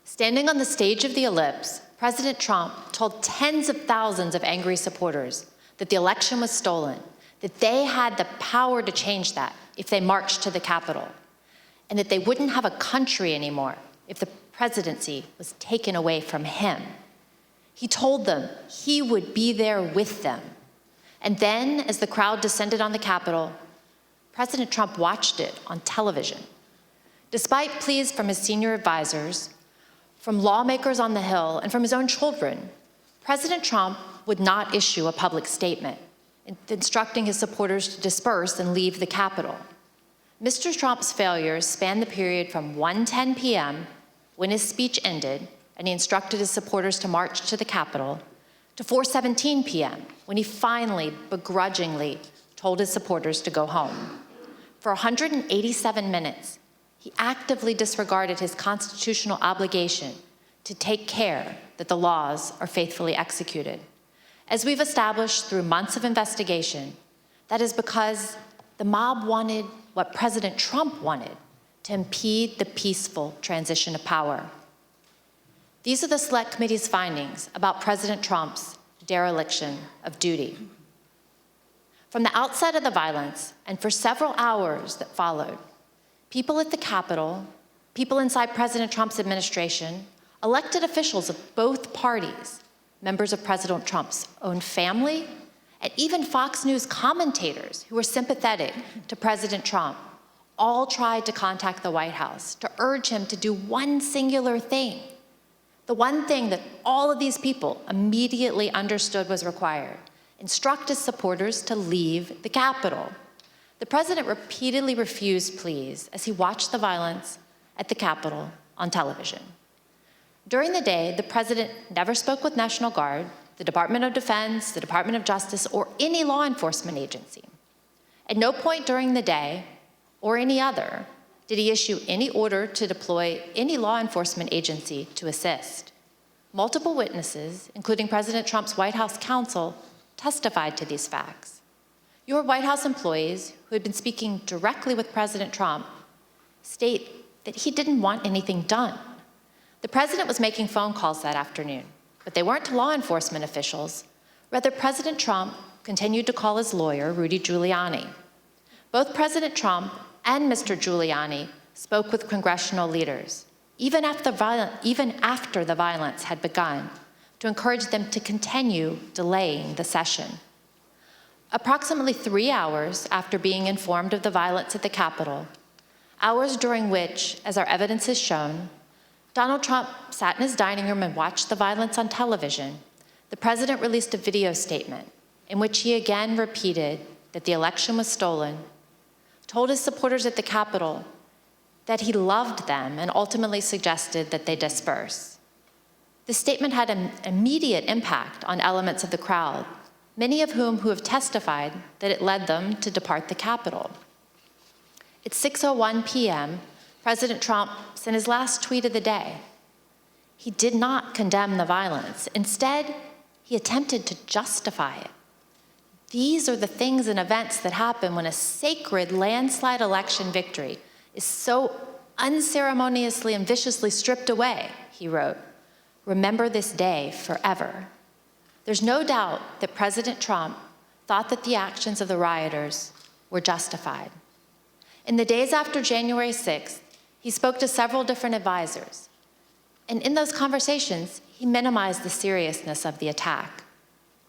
Standing on the stage of the ellipse, President Trump told tens of thousands of angry supporters that the election was stolen, that they had the power to change that if they marched to the Capitol, and that they wouldn't have a country anymore if the presidency was taken away from him. He told them he would be there with them. And then, as the crowd descended on the Capitol, President Trump watched it on television. Despite pleas from his senior advisors, from lawmakers on the Hill, and from his own children, President Trump would not issue a public statement instructing his supporters to disperse and leave the Capitol. Mr. Trump's failures spanned the period from 1:10 p.m., when his speech ended and he instructed his supporters to march to the Capitol, to 4:17 p.m., when he finally, begrudgingly, told his supporters to go home. For 187 minutes, He actively disregarded his constitutional obligation to take care that the laws are faithfully executed. As we've established through months of investigation, that is because the mob wanted what President Trump wanted, to impede the peaceful transition of power. These are the Select Committee's findings about President Trump's dereliction of duty. From the outset of the violence, and for several hours that followed, people at the Capitol, people inside President Trump's administration, elected officials of both parties, members of President Trump's own family, and even Fox News commentators who were sympathetic to President Trump, all tried to contact the White House to urge him to do one singular thing, the one thing that all of these people immediately understood was required: instruct his supporters to leave the Capitol. The president repeatedly refused pleas as he watched the violence at the Capitol on television. During the day, the president never spoke with National Guard, the Department of Defense, the Department of Justice, or any law enforcement agency. At no point during the day, or any other, did he issue any order to deploy any law enforcement agency to assist. Multiple witnesses, including President Trump's White House counsel, testified to these facts. Your White House employees, who had been speaking directly with President Trump, state that he didn't want anything done. The president was making phone calls that afternoon, but they weren't to law enforcement officials. Rather, President Trump continued to call his lawyer, Rudy Giuliani. Both President Trump and Mr. Giuliani spoke with congressional leaders, even after the violence had begun, to encourage them to continue delaying the session. Approximately 3 hours after being informed of the violence at the Capitol, hours during which, as our evidence has shown, Donald Trump sat in his dining room and watched the violence on television, the president released a video statement in which he again repeated that the election was stolen, told his supporters at the Capitol that he loved them, and ultimately suggested that they disperse. The statement had an immediate impact on elements of the crowd, many of whom have testified that it led them to depart the Capitol. At 6:01 p.m., President Trump sent his last tweet of the day. He did not condemn the violence. Instead, he attempted to justify it. These are the things and events that happen when a sacred landslide election victory is so unceremoniously and viciously stripped away, he wrote. Remember this day forever. There's no doubt that President Trump thought that the actions of the rioters were justified. In the days after January 6th, he spoke to several different advisors. And in those conversations, he minimized the seriousness of the attack.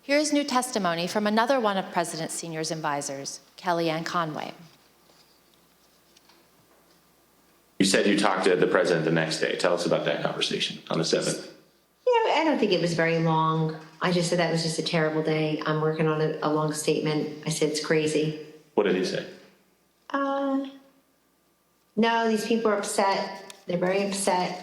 Here's new testimony from another one of President Senior's advisors, Kellyanne Conway. You said you talked to the president the next day. Tell us about that conversation on the 7th. Yeah, I don't think it was very long. I just said that was just a terrible day. I'm working on a long statement. I said it's crazy. What did he say? No, these people are upset. They're very upset.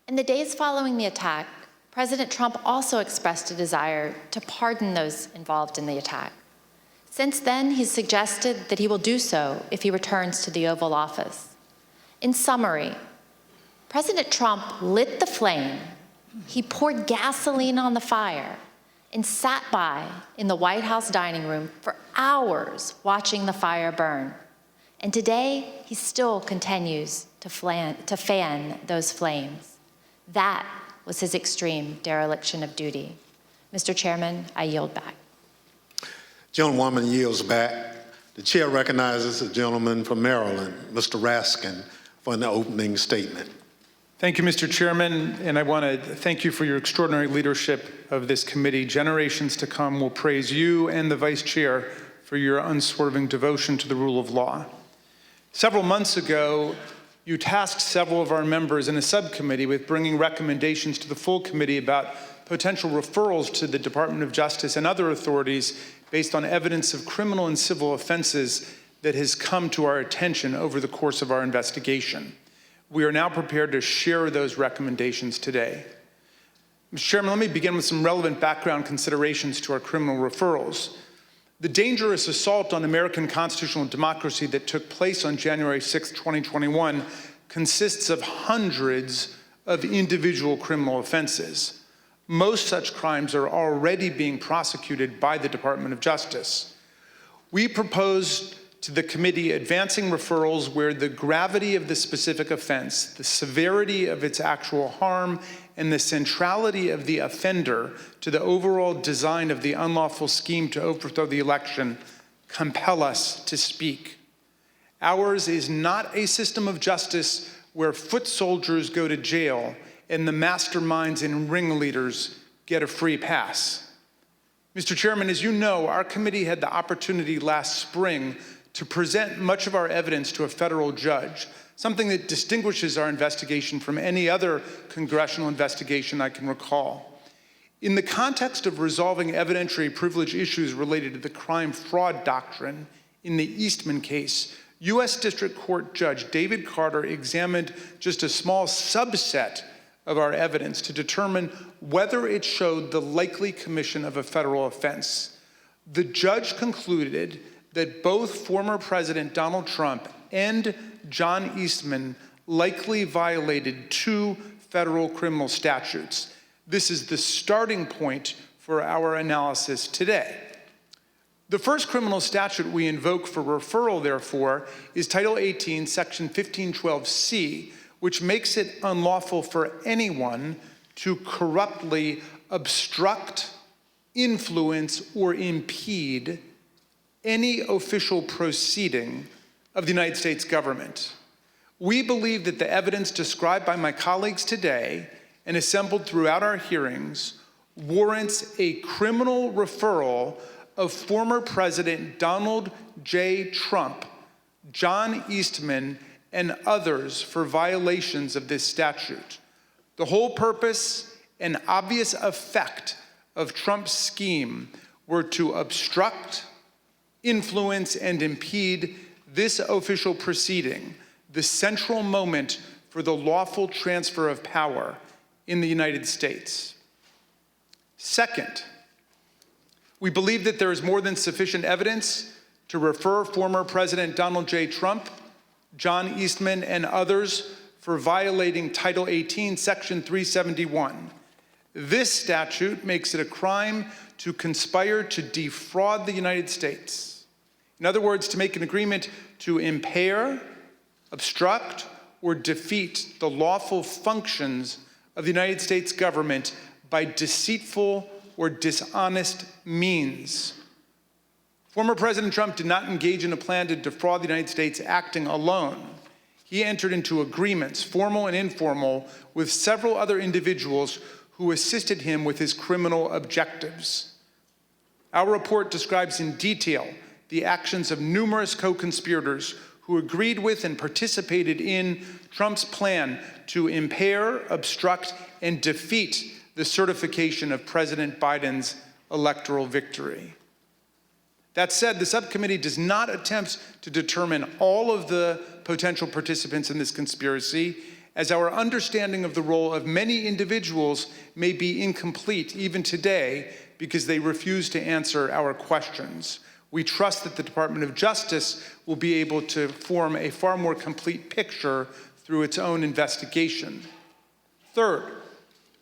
In the days following the attack, President Trump also expressed a desire to pardon those involved in the attack. Since then, he's suggested that he will do so if he returns to the Oval Office. In summary, President Trump lit the flame, he poured gasoline on the fire, and sat by in the White House dining room for hours watching the fire burn. And today, he still continues to fan those flames. That was his extreme dereliction of duty. Mr. Chairman, I yield back. Gentlewoman yields back. The chair recognizes the gentleman from Maryland, Mr. Raskin, for an opening statement. Thank you, Mr. Chairman, and I want to thank you for your extraordinary leadership of this committee. Generations to come will praise you and the Vice Chair for your unswerving devotion to the rule of law. Several months ago, you tasked several of our members in a subcommittee with bringing recommendations to the full committee about potential referrals to the Department of Justice and other authorities based on evidence of criminal and civil offenses that has come to our attention over the course of our investigation. We are now prepared to share those recommendations today. Mr. Chairman, let me begin with some relevant background considerations to our criminal referrals. The dangerous assault on American constitutional democracy that took place on January 6, 2021 consists of hundreds of individual criminal offenses. Most such crimes are already being prosecuted by the Department of Justice. We propose to the committee advancing referrals where the gravity of the specific offense, the severity of its actual harm, and the centrality of the offender to the overall design of the unlawful scheme to overthrow the election compel us to speak. Ours is not a system of justice where foot soldiers go to jail and the masterminds and ringleaders get a free pass. Mr. Chairman, as you know, our committee had the opportunity last spring to present much of our evidence to a federal judge, something that distinguishes our investigation from any other congressional investigation I can recall. In the context of resolving evidentiary privilege issues related to the crime-fraud doctrine in the Eastman case, U.S. District Court Judge David Carter examined just a small subset of our evidence to determine whether it showed the likely commission of a federal offense. The judge concluded that both former President Donald Trump and John Eastman likely violated 2 federal criminal statutes. This is the starting point for our analysis today. The first criminal statute we invoke for referral, therefore, is Title 18, Section 1512C, which makes it unlawful for anyone to corruptly obstruct, influence, or impede any official proceeding of the United States government. We believe that the evidence described by my colleagues today and assembled throughout our hearings warrants a criminal referral of former President Donald J. Trump, John Eastman, and others for violations of this statute. The whole purpose and obvious effect of Trump's scheme were to obstruct, influence, and impede this official proceeding, the central moment for the lawful transfer of power in the United States. Second, we believe that there is more than sufficient evidence to refer former President Donald J. Trump, John Eastman, and others for violating Title 18, Section 371. This statute makes it a crime to conspire to defraud the United States. In other words, to make an agreement to impair, obstruct, or defeat the lawful functions of the United States government by deceitful or dishonest means. Former President Trump did not engage in a plan to defraud the United States acting alone. He entered into agreements, formal and informal, with several other individuals who assisted him with his criminal objectives. Our report describes in detail the actions of numerous co-conspirators who agreed with and participated in Trump's plan to impair, obstruct, and defeat the certification of President Biden's electoral victory. That said, the subcommittee does not attempt to determine all of the potential participants in this conspiracy, as our understanding of the role of many individuals may be incomplete even today because they refuse to answer our questions. We trust that the Department of Justice will be able to form a far more complete picture through its own investigation. Third,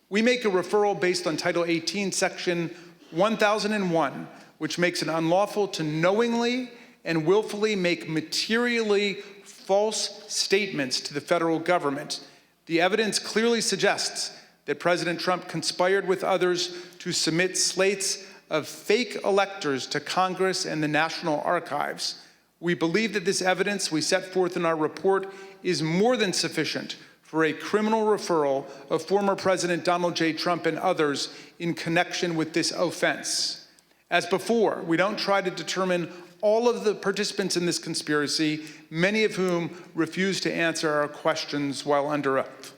we make a referral based on Title 18, Section 1001, which makes it unlawful to knowingly and willfully make materially false statements to the federal government. The evidence clearly suggests that President Trump conspired with others to submit slates of fake electors to Congress and the National Archives. We believe that this evidence we set forth in our report is more than sufficient for a criminal referral of former President Donald J. Trump and others in connection with this offense. As before, we don't try to determine all of the participants in this conspiracy, many of whom refuse to answer our questions while under oath.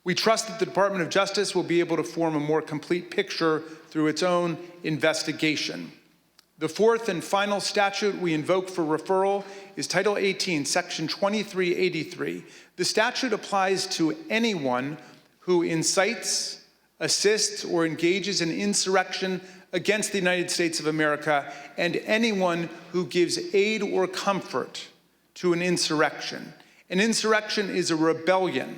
We trust that the Department of Justice will be able to form a more complete picture through its own investigation. The fourth and final statute we invoke for referral is Title 18, Section 2383. The statute applies to anyone who incites, assists, or engages in insurrection against the United States of America and anyone who gives aid or comfort to an insurrection. An insurrection is a rebellion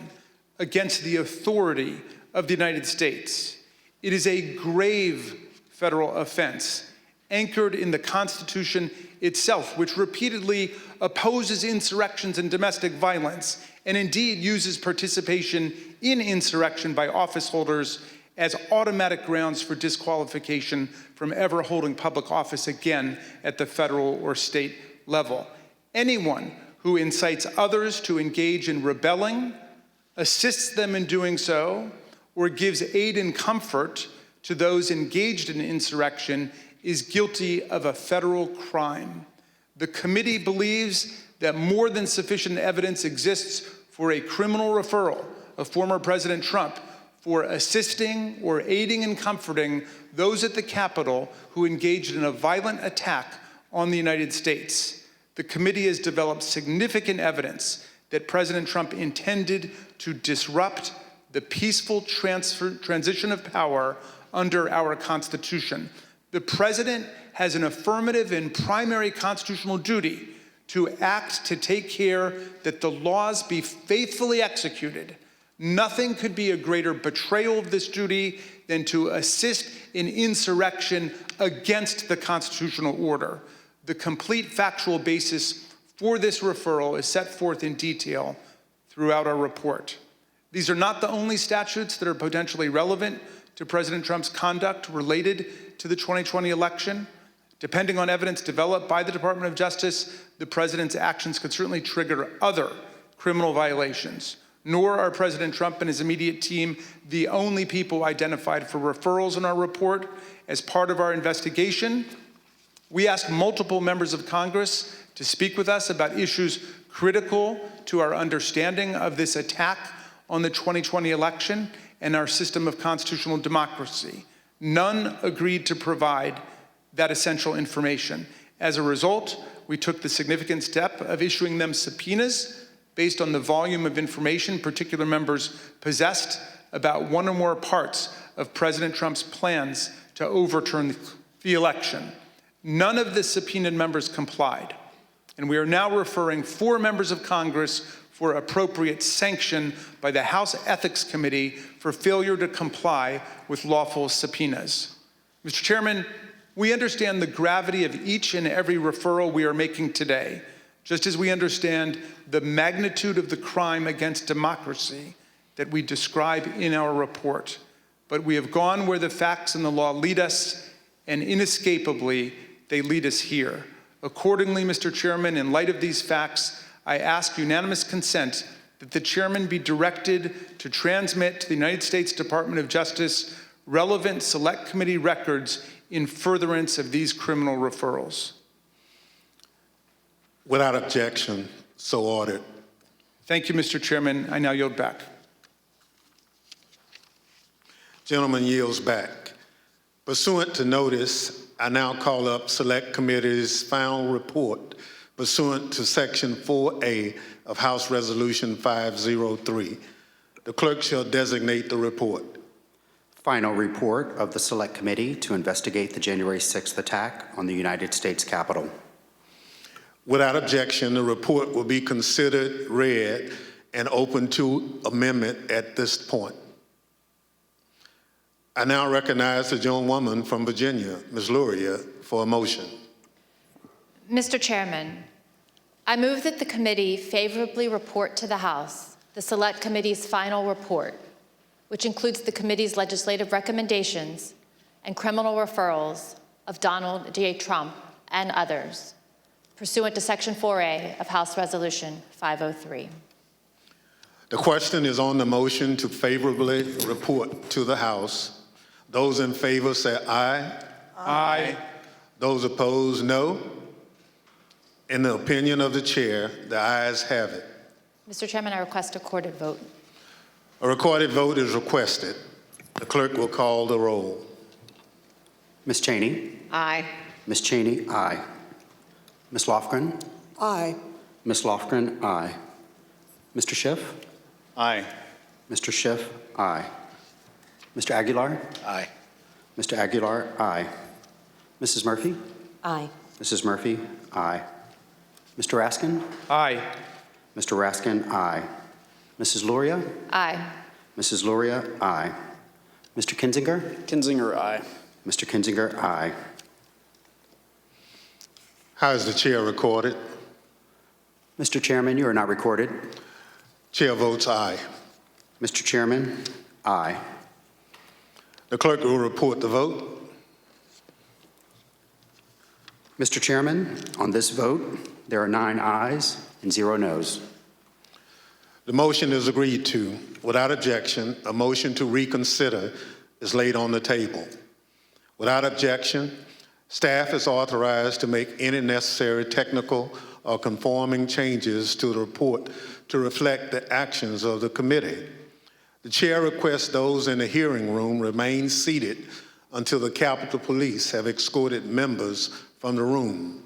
against the authority of the United States. It is a grave federal offense anchored in the Constitution itself, which repeatedly opposes insurrections and domestic violence, and indeed uses participation in insurrection by office holders as automatic grounds for disqualification from ever holding public office again at the federal or state level. Anyone who incites others to engage in rebelling, assists them in doing so, or gives aid and comfort to those engaged in insurrection is guilty of a federal crime. The committee believes that more than sufficient evidence exists for a criminal referral of former President Trump for assisting or aiding and comforting those at the Capitol who engaged in a violent attack on the United States. The committee has developed significant evidence that President Trump intended to disrupt the peaceful transition of power under our Constitution. The President has an affirmative and primary constitutional duty to act to take care that the laws be faithfully executed. Nothing could be a greater betrayal of this duty than to assist in insurrection against the constitutional order. The complete factual basis for this referral is set forth in detail throughout our report. These are not the only statutes that are potentially relevant to President Trump's conduct related to the 2020 election. Depending on evidence developed by the Department of Justice, the president's actions could certainly trigger other criminal violations. Nor are President Trump and his immediate team the only people identified for referrals in our report. As part of our investigation, we asked multiple members of Congress to speak with us about issues critical to our understanding of this attack on the 2020 election and our system of constitutional democracy. None agreed to provide that essential information. As a result, we took the significant step of issuing them subpoenas based on the volume of information particular members possessed about one or more parts of President Trump's plans to overturn the election. None of the subpoenaed members complied, and we are now referring 4 members of Congress for appropriate sanction by the House Ethics Committee for failure to comply with lawful subpoenas. Mr. Chairman, we understand the gravity of each and every referral we are making today, just as we understand the magnitude of the crime against democracy that we describe in our report. But we have gone where the facts and the law lead us, and inescapably, they lead us here. Accordingly, Mr. Chairman, in light of these facts, I ask unanimous consent that the chairman be directed to transmit to the United States Department of Justice relevant Select Committee records in furtherance of these criminal referrals. Without objection, so ordered. Thank you, Mr. Chairman. I now yield back. Gentleman yields back. Pursuant to notice, I now call up Select Committee's final report pursuant to Section 4A of House Resolution 503. The clerk shall designate the report. Final report of the Select Committee to investigate the January 6th attack on the United States Capitol. Without objection, the report will be considered read and open to amendment at this point. I now recognize the gentlewoman from Virginia, Ms. Luria, for a motion. Mr. Chairman, I move that the committee favorably report to the House the Select Committee's final report, which includes the committee's legislative recommendations and criminal referrals of Donald J. Trump and others, pursuant to Section 4A of House Resolution 503. The question is on the motion to favorably report to the House. Those in favor say aye. Aye. Those opposed, no. In the opinion of the chair, the ayes have it. Mr. Chairman, I request a recorded vote. A recorded vote is requested. The clerk will call the roll. Ms. Cheney? Aye. Ms. Cheney, aye. Ms. Lofgren? Aye. Ms. Lofgren, aye. Mr. Schiff? Aye. Mr. Schiff, aye. Mr. Aguilar? Aye. Mr. Aguilar, aye. Mrs. Murphy? Aye. Mrs. Murphy? Aye. Mr. Raskin? Aye. Mr. Raskin? Aye. Mrs. Luria? Aye. Mrs. Luria? Aye. Mr. Kinzinger? Kinzinger, aye. Mr. Kinzinger? Aye. How is the chair recorded? Mr. Chairman, you are not recorded. Chair votes aye. Mr. Chairman? Aye. The clerk will report the vote. Mr. Chairman, on this vote, there are 9 ayes and 0 noes. The motion is agreed to. Without objection, a motion to reconsider is laid on the table. Without objection, staff is authorized to make any necessary technical or conforming changes to the report to reflect the actions of the committee. The chair requests those in the hearing room remain seated until the Capitol Police have escorted members from the room.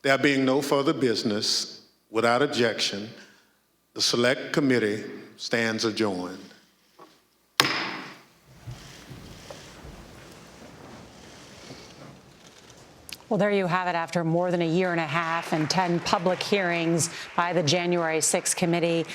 There being no further business, without objection, the Select Committee stands adjourned. Well, there you have it. After more than a year and a half and 10 public hearings by the January 6th committee,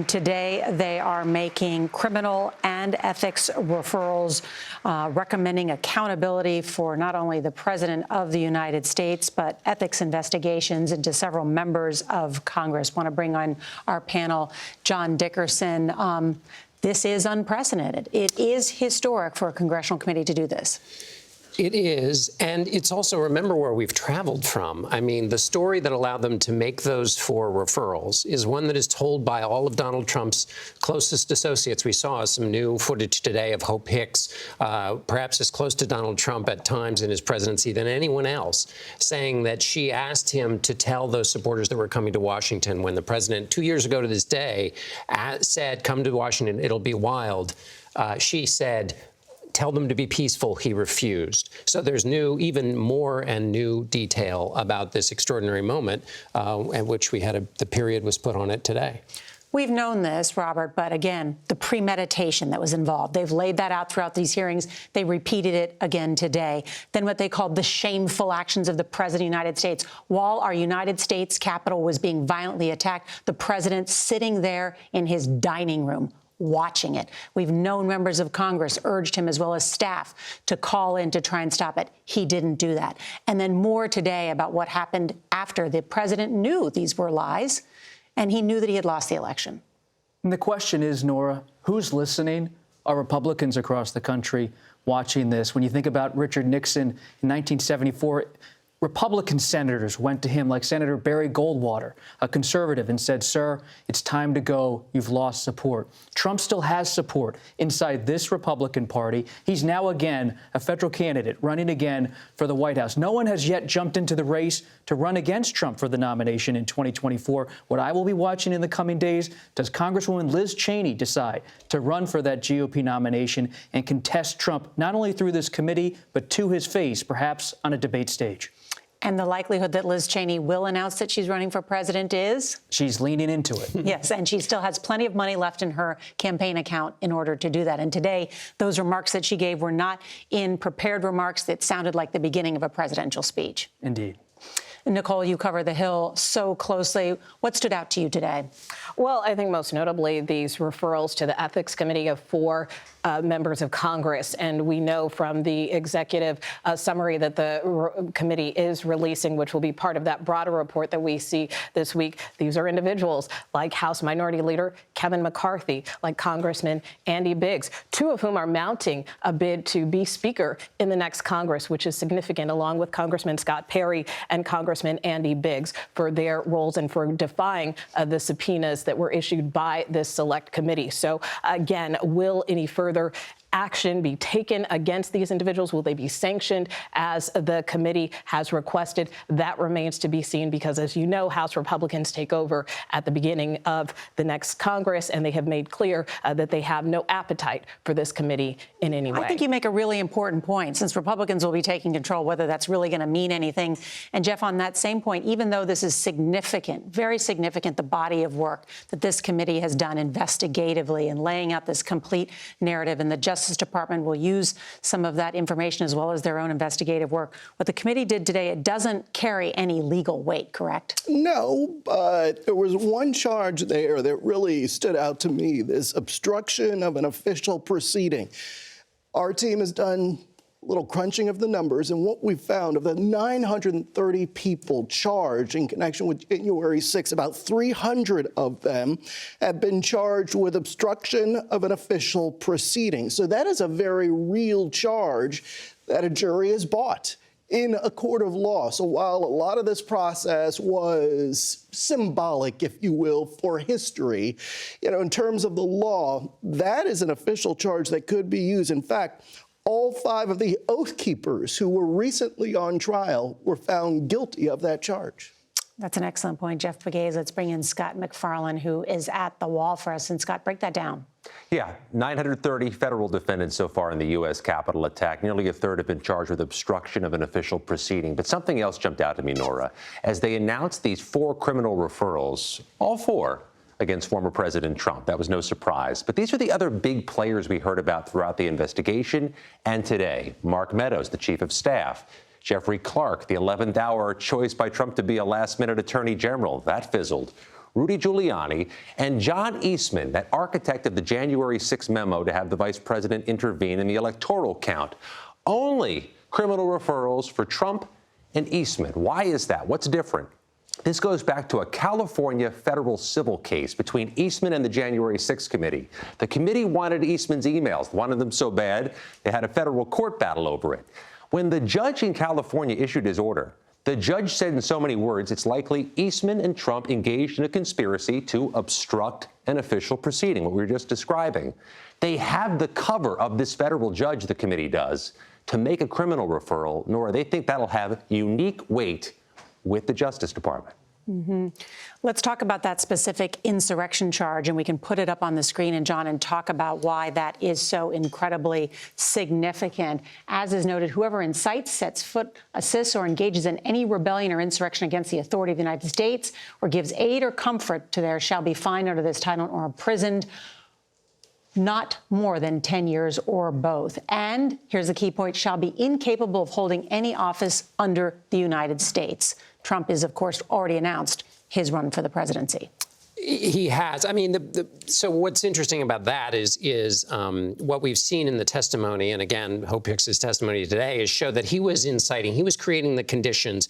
today they are making criminal and ethics referrals, recommending accountability for not only the President of the United States, but ethics investigations into several members of Congress. Want to bring on our panel, John Dickerson. This is unprecedented. It is historic for a congressional committee to do this. It is, and it's also, remember where we've traveled from. I mean, the story that allowed them to make those 4 referrals is one that is told by all of Donald Trump's closest associates. We saw some new footage today of Hope Hicks, perhaps as close to Donald Trump at times in his presidency than anyone else, saying that she asked him to tell those supporters that were coming to Washington when the president, 2 years ago to this day, said, come to Washington, it'll be wild. She said, tell them to be peaceful. He refused. So there's even more and new detail about this extraordinary moment at which we had the period was put on it today. We've known this, Robert, but again, the premeditation that was involved. They've laid that out throughout these hearings. They repeated it again today. Then what they called the shameful actions of the President of the United States. While our United States Capitol was being violently attacked, the President sitting there in his dining room, watching it. We've known members of Congress urged him, as well as staff, to call in to try and stop it. He didn't do that. And then more today about what happened after the president knew these were lies, and he knew that he had lost the election. And the question is, Norah, who's listening? Are Republicans across the country watching this? When you think about Richard Nixon in 1974, Republican senators went to him, like Senator Barry Goldwater, a conservative, and said, sir, it's time to go. You've lost support. Trump still has support inside this Republican Party. He's now again a federal candidate running again for the White House. No one has yet jumped into the race to run against Trump for the nomination in 2024. What I will be watching in the coming days, does Congresswoman Liz Cheney decide to run for that GOP nomination and contest Trump not only through this committee, but to his face, perhaps on a debate stage? And the likelihood that Liz Cheney will announce that she's running for president is? She's leaning into it. Yes, and she still has plenty of money left in her campaign account in order to do that. And today, those remarks that she gave were not in prepared remarks that sounded like the beginning of a presidential speech. Indeed. Nicole, you cover the Hill so closely. What stood out to you today? Well, I think most notably these referrals to the Ethics Committee of 4 members of Congress. And we know from the executive summary that the committee is releasing, which will be part of that broader report that we see this week. These are individuals like House Minority Leader Kevin McCarthy, like Congressman Andy Biggs, 2 of whom are mounting a bid to be Speaker in the next Congress, which is significant, along with Congressman Scott Perry and Congressman Andy Biggs, for their roles and for defying the subpoenas that were issued by this select committee. So again, will any further action be taken against these individuals? Will they be sanctioned as the committee has requested? That remains to be seen because, as you know, House Republicans take over at the beginning of the next Congress, and they have made clear that they have no appetite for this committee in any way. I think you make a really important point, since Republicans will be taking control, whether that's really going to mean anything. And Jeff, on that same point, even though this is significant, very significant, the body of work that this committee has done investigatively and laying out this complete narrative, and the Justice Justice Department will use some of that information as well as their own investigative work. What the committee did today, it doesn't carry any legal weight, correct? No, but there was one charge there that really stood out to me, this obstruction of an official proceeding. Our team has done a little crunching of the numbers, and what we found of the 930 people charged in connection with January 6th, about 300 of them have been charged with obstruction of an official proceeding. So that is a very real charge that a jury has bought in a court of law. So while a lot of this process was symbolic, if you will, for history, in terms of the law, that is an official charge that could be used. In fact, all 5 of the Oath Keepers who were recently on trial were found guilty of that charge. That's an excellent point, Jeff Pegues. Let's bring in Scott McFarlane, who is at the wall for us. And Scott, break that down. Yeah, 930 federal defendants so far in the U.S. Capitol attack. Nearly a third have been charged with obstruction of an official proceeding. But something else jumped out to me, Norah. As they announced these 4 criminal referrals, all 4 against former President Trump. That was no surprise. But these are the other big players we heard about throughout the investigation and today. Mark Meadows, the chief of staff. Jeffrey Clark, the 11th hour choice by Trump to be a last-minute attorney general. That fizzled. Rudy Giuliani, and John Eastman, that architect of the January 6 memo to have the vice president intervene in the electoral count. Only criminal referrals for Trump and Eastman. Why is that? What's different? This goes back to a California federal civil case between Eastman and the January 6 committee. The committee wanted Eastman's emails, wanted them so bad, they had a federal court battle over it. When the judge in California issued his order, the judge said in so many words, it's likely Eastman and Trump engaged in a conspiracy to obstruct an official proceeding, what we were just describing. They have the cover of this federal judge, the committee does, to make a criminal referral. Nora, they think that'll have unique weight with the Justice Department. Let's talk about that specific insurrection charge, and we can put it up on the screen, and John, and talk about why that is so incredibly significant. As is noted, whoever incites, sets foot, assists, or engages in any rebellion or insurrection against the authority of the United States or gives aid or comfort to there shall be fined under this title or imprisoned not more than 10 years or both. And here's the key point, shall be incapable of holding any office under the United States. Trump is, of course, already announced his run for the presidency. He has. I mean, so what's interesting about that is what we've seen in the testimony, and again, Hope Hicks's testimony today, is show that he was inciting, he was creating the conditions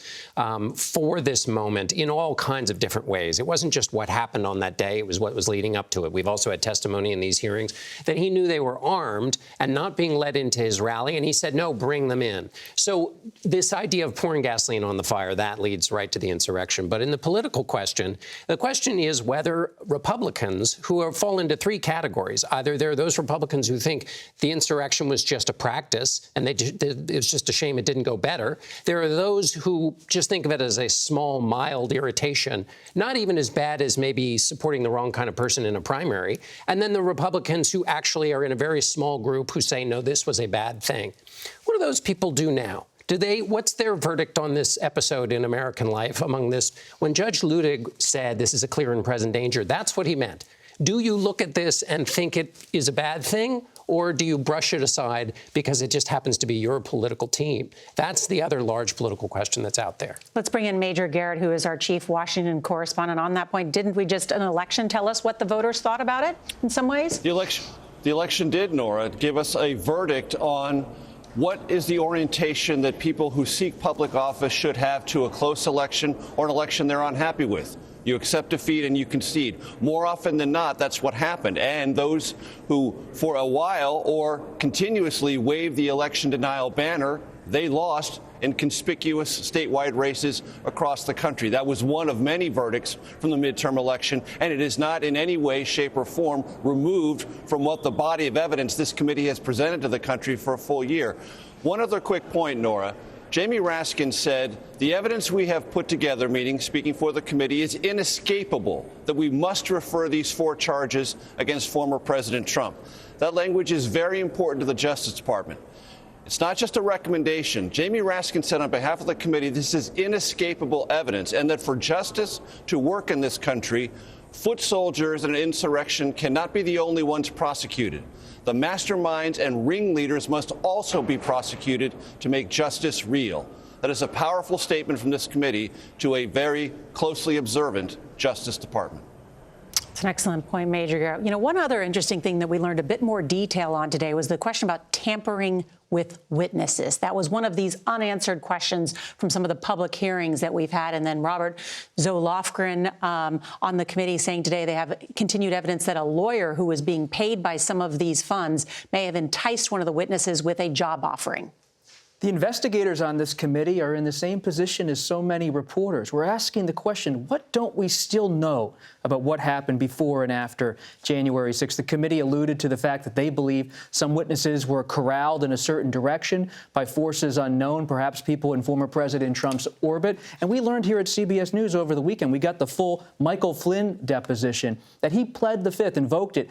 for this moment in all kinds of different ways. It wasn't just what happened on that day, it was what was leading up to it. We've also had testimony in these hearings that he knew they were armed and not being led into his rally, and he said, no, bring them in. So this idea of pouring gasoline on the fire, that leads right to the insurrection. But in the political question, the question is whether Republicans who fall into 3 categories. Either there are those Republicans who think the insurrection was just a practice and it's just a shame it didn't go better. There are those who just think of it as a small, mild irritation, not even as bad as maybe supporting the wrong kind of person in a primary. And then the Republicans who actually are in a very small group who say, no, this was a bad thing. What do those people do now? What's their verdict on this episode in American life among this? When Judge Luttig said this is a clear and present danger, that's what he meant. Do you look at this and think it is a bad thing, or do you brush it aside because it just happens to be your political team? That's the other large political question that's out there. Let's bring in Major Garrett, who is our chief Washington correspondent. On that point, didn't we just an election tell us what the voters thought about it in some ways? The election did, Nora, give us a verdict on what is the orientation that people who seek public office should have to a close election or an election they're unhappy with. You accept defeat and you concede. More often than not, that's what happened. And those who, for a while or continuously waved the election denial banner, they lost in conspicuous statewide races across the country. That was one of many verdicts from the midterm election, and it is not in any way, shape, or form removed from what the body of evidence this committee has presented to the country for a full year. One other quick point, Nora. Jamie Raskin said, the evidence we have put together, meaning speaking for the committee, is inescapable, that we must refer these 4 charges against former President Trump. That language is very important to the Justice Department. It's not just a recommendation. Jamie Raskin said on behalf of the committee, this is inescapable evidence, and that for justice to work in this country, Foot soldiers in an insurrection cannot be the only ones prosecuted. The masterminds and ringleaders must also be prosecuted to make justice real. That is a powerful statement from this committee to a very closely observant Justice Department. It's an excellent point, Major. You know, one other interesting thing that we learned a bit more detail on today was the question about tampering with witnesses. That was one of these unanswered questions from some of the public hearings that we've had. And then Robert Zolofgren on the committee saying today they have continued evidence that a lawyer who was being paid by some of these funds may have enticed one of the witnesses with a job offering. The investigators on this committee are in the same position as so many reporters. We're asking the question, what don't we still know about what happened before and after January 6th? The committee alluded to the fact that they believe some witnesses were corralled in a certain direction by forces unknown, perhaps people in former President Trump's orbit. And we learned here at CBS News over the weekend, we got the full Michael Flynn deposition, that he pled the Fifth, invoked it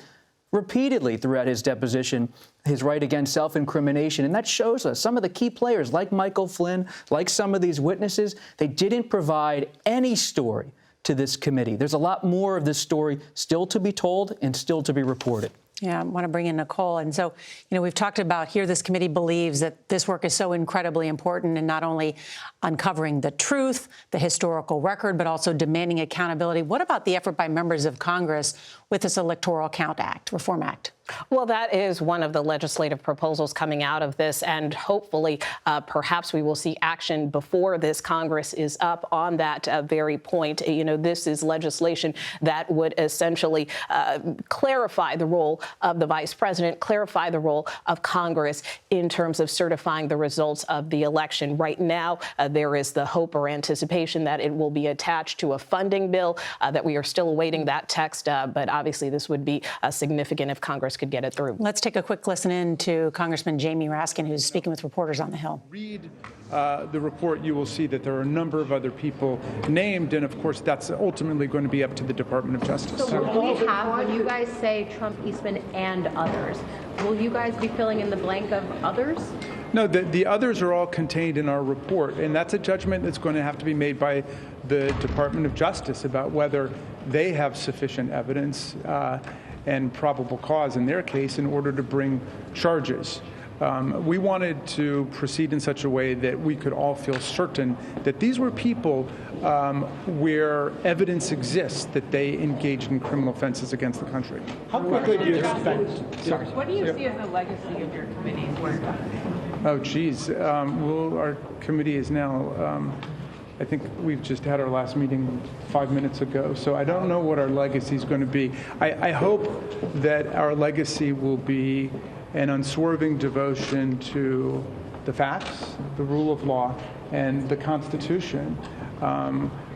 repeatedly throughout his deposition, his right against self-incrimination. And that shows us some of the key players like Michael Flynn, like some of these witnesses, they didn't provide any story to this committee. There's a lot more of this story still to be told and still to be reported. Yeah, I want to bring in Nicole. And so, you know, we've talked about here this committee believes that this work is so incredibly important in not only uncovering the truth, the historical record, but also demanding accountability. What about the effort by members of Congress with this Electoral Count Act, Reform Act? Well, that is one of the legislative proposals coming out of this, and hopefully, perhaps we will see action before this Congress is up on that very point. You know, this is legislation that would essentially clarify the role of the vice president, clarify the role of Congress in terms of certifying the results of the election. Right now, there is the hope or anticipation that it will be attached to a funding bill, that we are still awaiting that text, but obviously this would be significant if Congress could get it through. Let's take a quick listen in to Congressman Jamie Raskin, who's speaking with reporters on the Hill. Read the report, you will see that there are a number of other people named, and of course that's ultimately going to be up to the Department of Justice. So will we have, when you guys say Trump, Eastman, and others, will you guys be filling in the blank of others? No, the others are all contained in our report, and that's a judgment that's going to have to be made by the Department of Justice about whether they have sufficient evidence and probable cause in their case in order to bring charges. We wanted to proceed in such a way that we could all feel certain that these were people where evidence exists that they engaged in criminal offenses against the country. How quickly do you expect? Sorry. What do you see as the legacy of your committee's work? Oh, geez. Well, our committee is now, I think we've just had our last meeting 5 minutes ago, so I don't know what our legacy is going to be. I hope that our legacy will be an unswerving devotion to the facts, the rule of law, and the Constitution.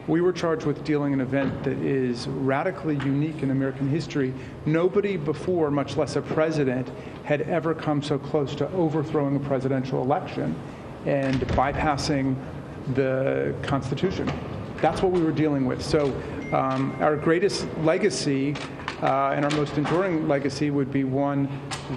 We were charged with dealing an event that is radically unique in American history. Nobody before, much less a president, had ever come so close to overthrowing a presidential election and bypassing the Constitution. That's what we were dealing with. So our greatest legacy and our most enduring legacy would be one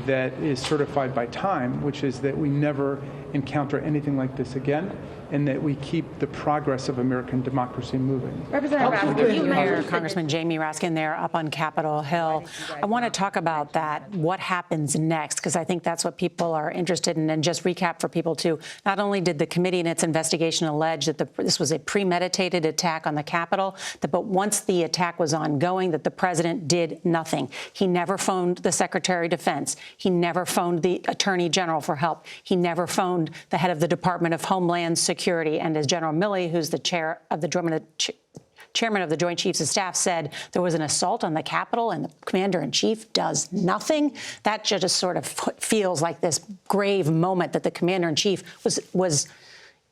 that is certified by time, which is that we never encounter anything like this again, and that we keep the progress of American democracy moving. Representative Raskin, Congressman Jamie Raskin there up on Capitol Hill. I want to talk about that, what happens next, because I think that's what people are interested in. And just recap for people, too. Not only did the committee in its investigation allege that this was a premeditated attack on the Capitol, but once the attack was ongoing, that the president did nothing. He never phoned the Secretary of Defense. He never phoned the Attorney General for help. He never phoned the head of the Department of Homeland Security. And as General Milley, who's the chairman of the Joint Chiefs of Staff, said, there was an assault on the Capitol and the commander-in-chief does nothing. That just sort of feels like this grave moment that the commander-in-chief was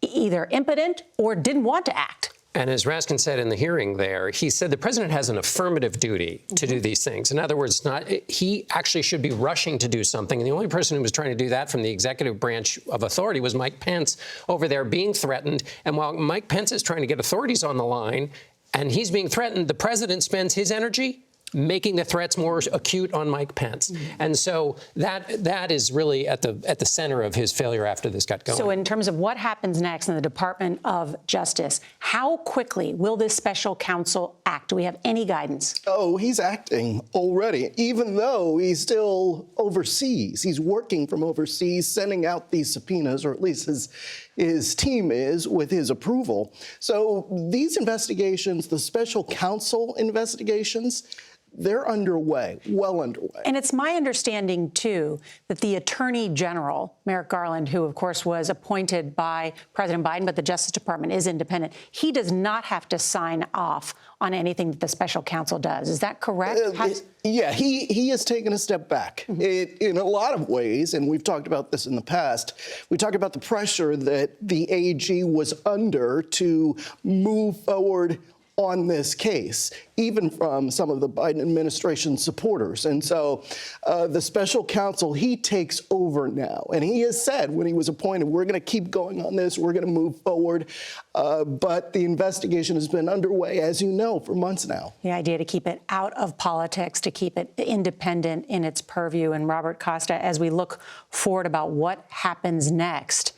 either impotent or didn't want to act. And as Raskin said in the hearing there, he said the president has an affirmative duty to do these things. In other words, he actually should be rushing to do something. And the only person who was trying to do that from the executive branch of authority was Mike Pence over there being threatened. And while Mike Pence is trying to get authorities on the line and he's being threatened, the president spends his energy making the threats more acute on Mike Pence. And so that is really at the center of his failure after this got going. So in terms of what happens next in the Department of Justice, how quickly will this special counsel act? Do we have any guidance? Oh, he's acting already, even though he's still overseas. He's working from overseas, sending out these subpoenas, or at least his team is, with his approval. So these investigations, the special counsel investigations, they're underway, well underway. And it's my understanding, too, that the Attorney General, Merrick Garland, who, of course, was appointed by President Biden, but the Justice Department is independent, he does not have to sign off on anything that the special counsel does. Is that correct? Yeah, he has taken a step back in a lot of ways, and we've talked about this in the past. We talked about the pressure that the AG was under to move forward on this case, even from some of the Biden administration supporters. And so the special counsel, he takes over now. And he has said when he was appointed, we're going to keep going on this, we're going to move forward. But the investigation has been underway, as you know, for months now. The idea to keep it out of politics, to keep it independent in its purview. And Robert Costa, as we look forward about what happens next,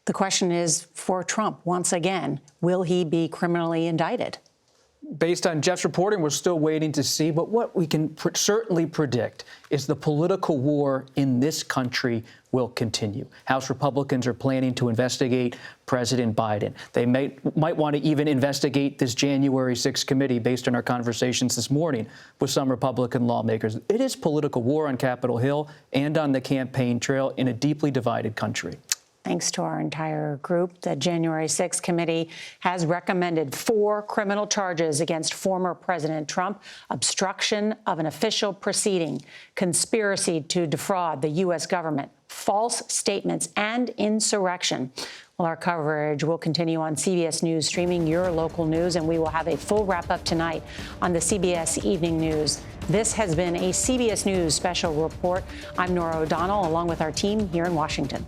the question is for Trump, once again, will he be criminally indicted? Based on Jeff's reporting, we're still waiting to see. But what we can certainly predict is the political war in this country will continue. House Republicans are planning to investigate President Biden. They might want to even investigate this January 6th committee based on our conversations this morning with some Republican lawmakers. It is political war on Capitol Hill and on the campaign trail in a deeply divided country. Thanks to our entire group, the January 6th committee has recommended 4 criminal charges against former President Trump: obstruction of an official proceeding, conspiracy to defraud the U.S. government, false statements, and insurrection. Well, our coverage will continue on CBS News Streaming, your local news, and we will have a full wrap-up tonight on the CBS Evening News. This has been a CBS News Special Report. I'm Norah O'Donnell, along with our team here in Washington.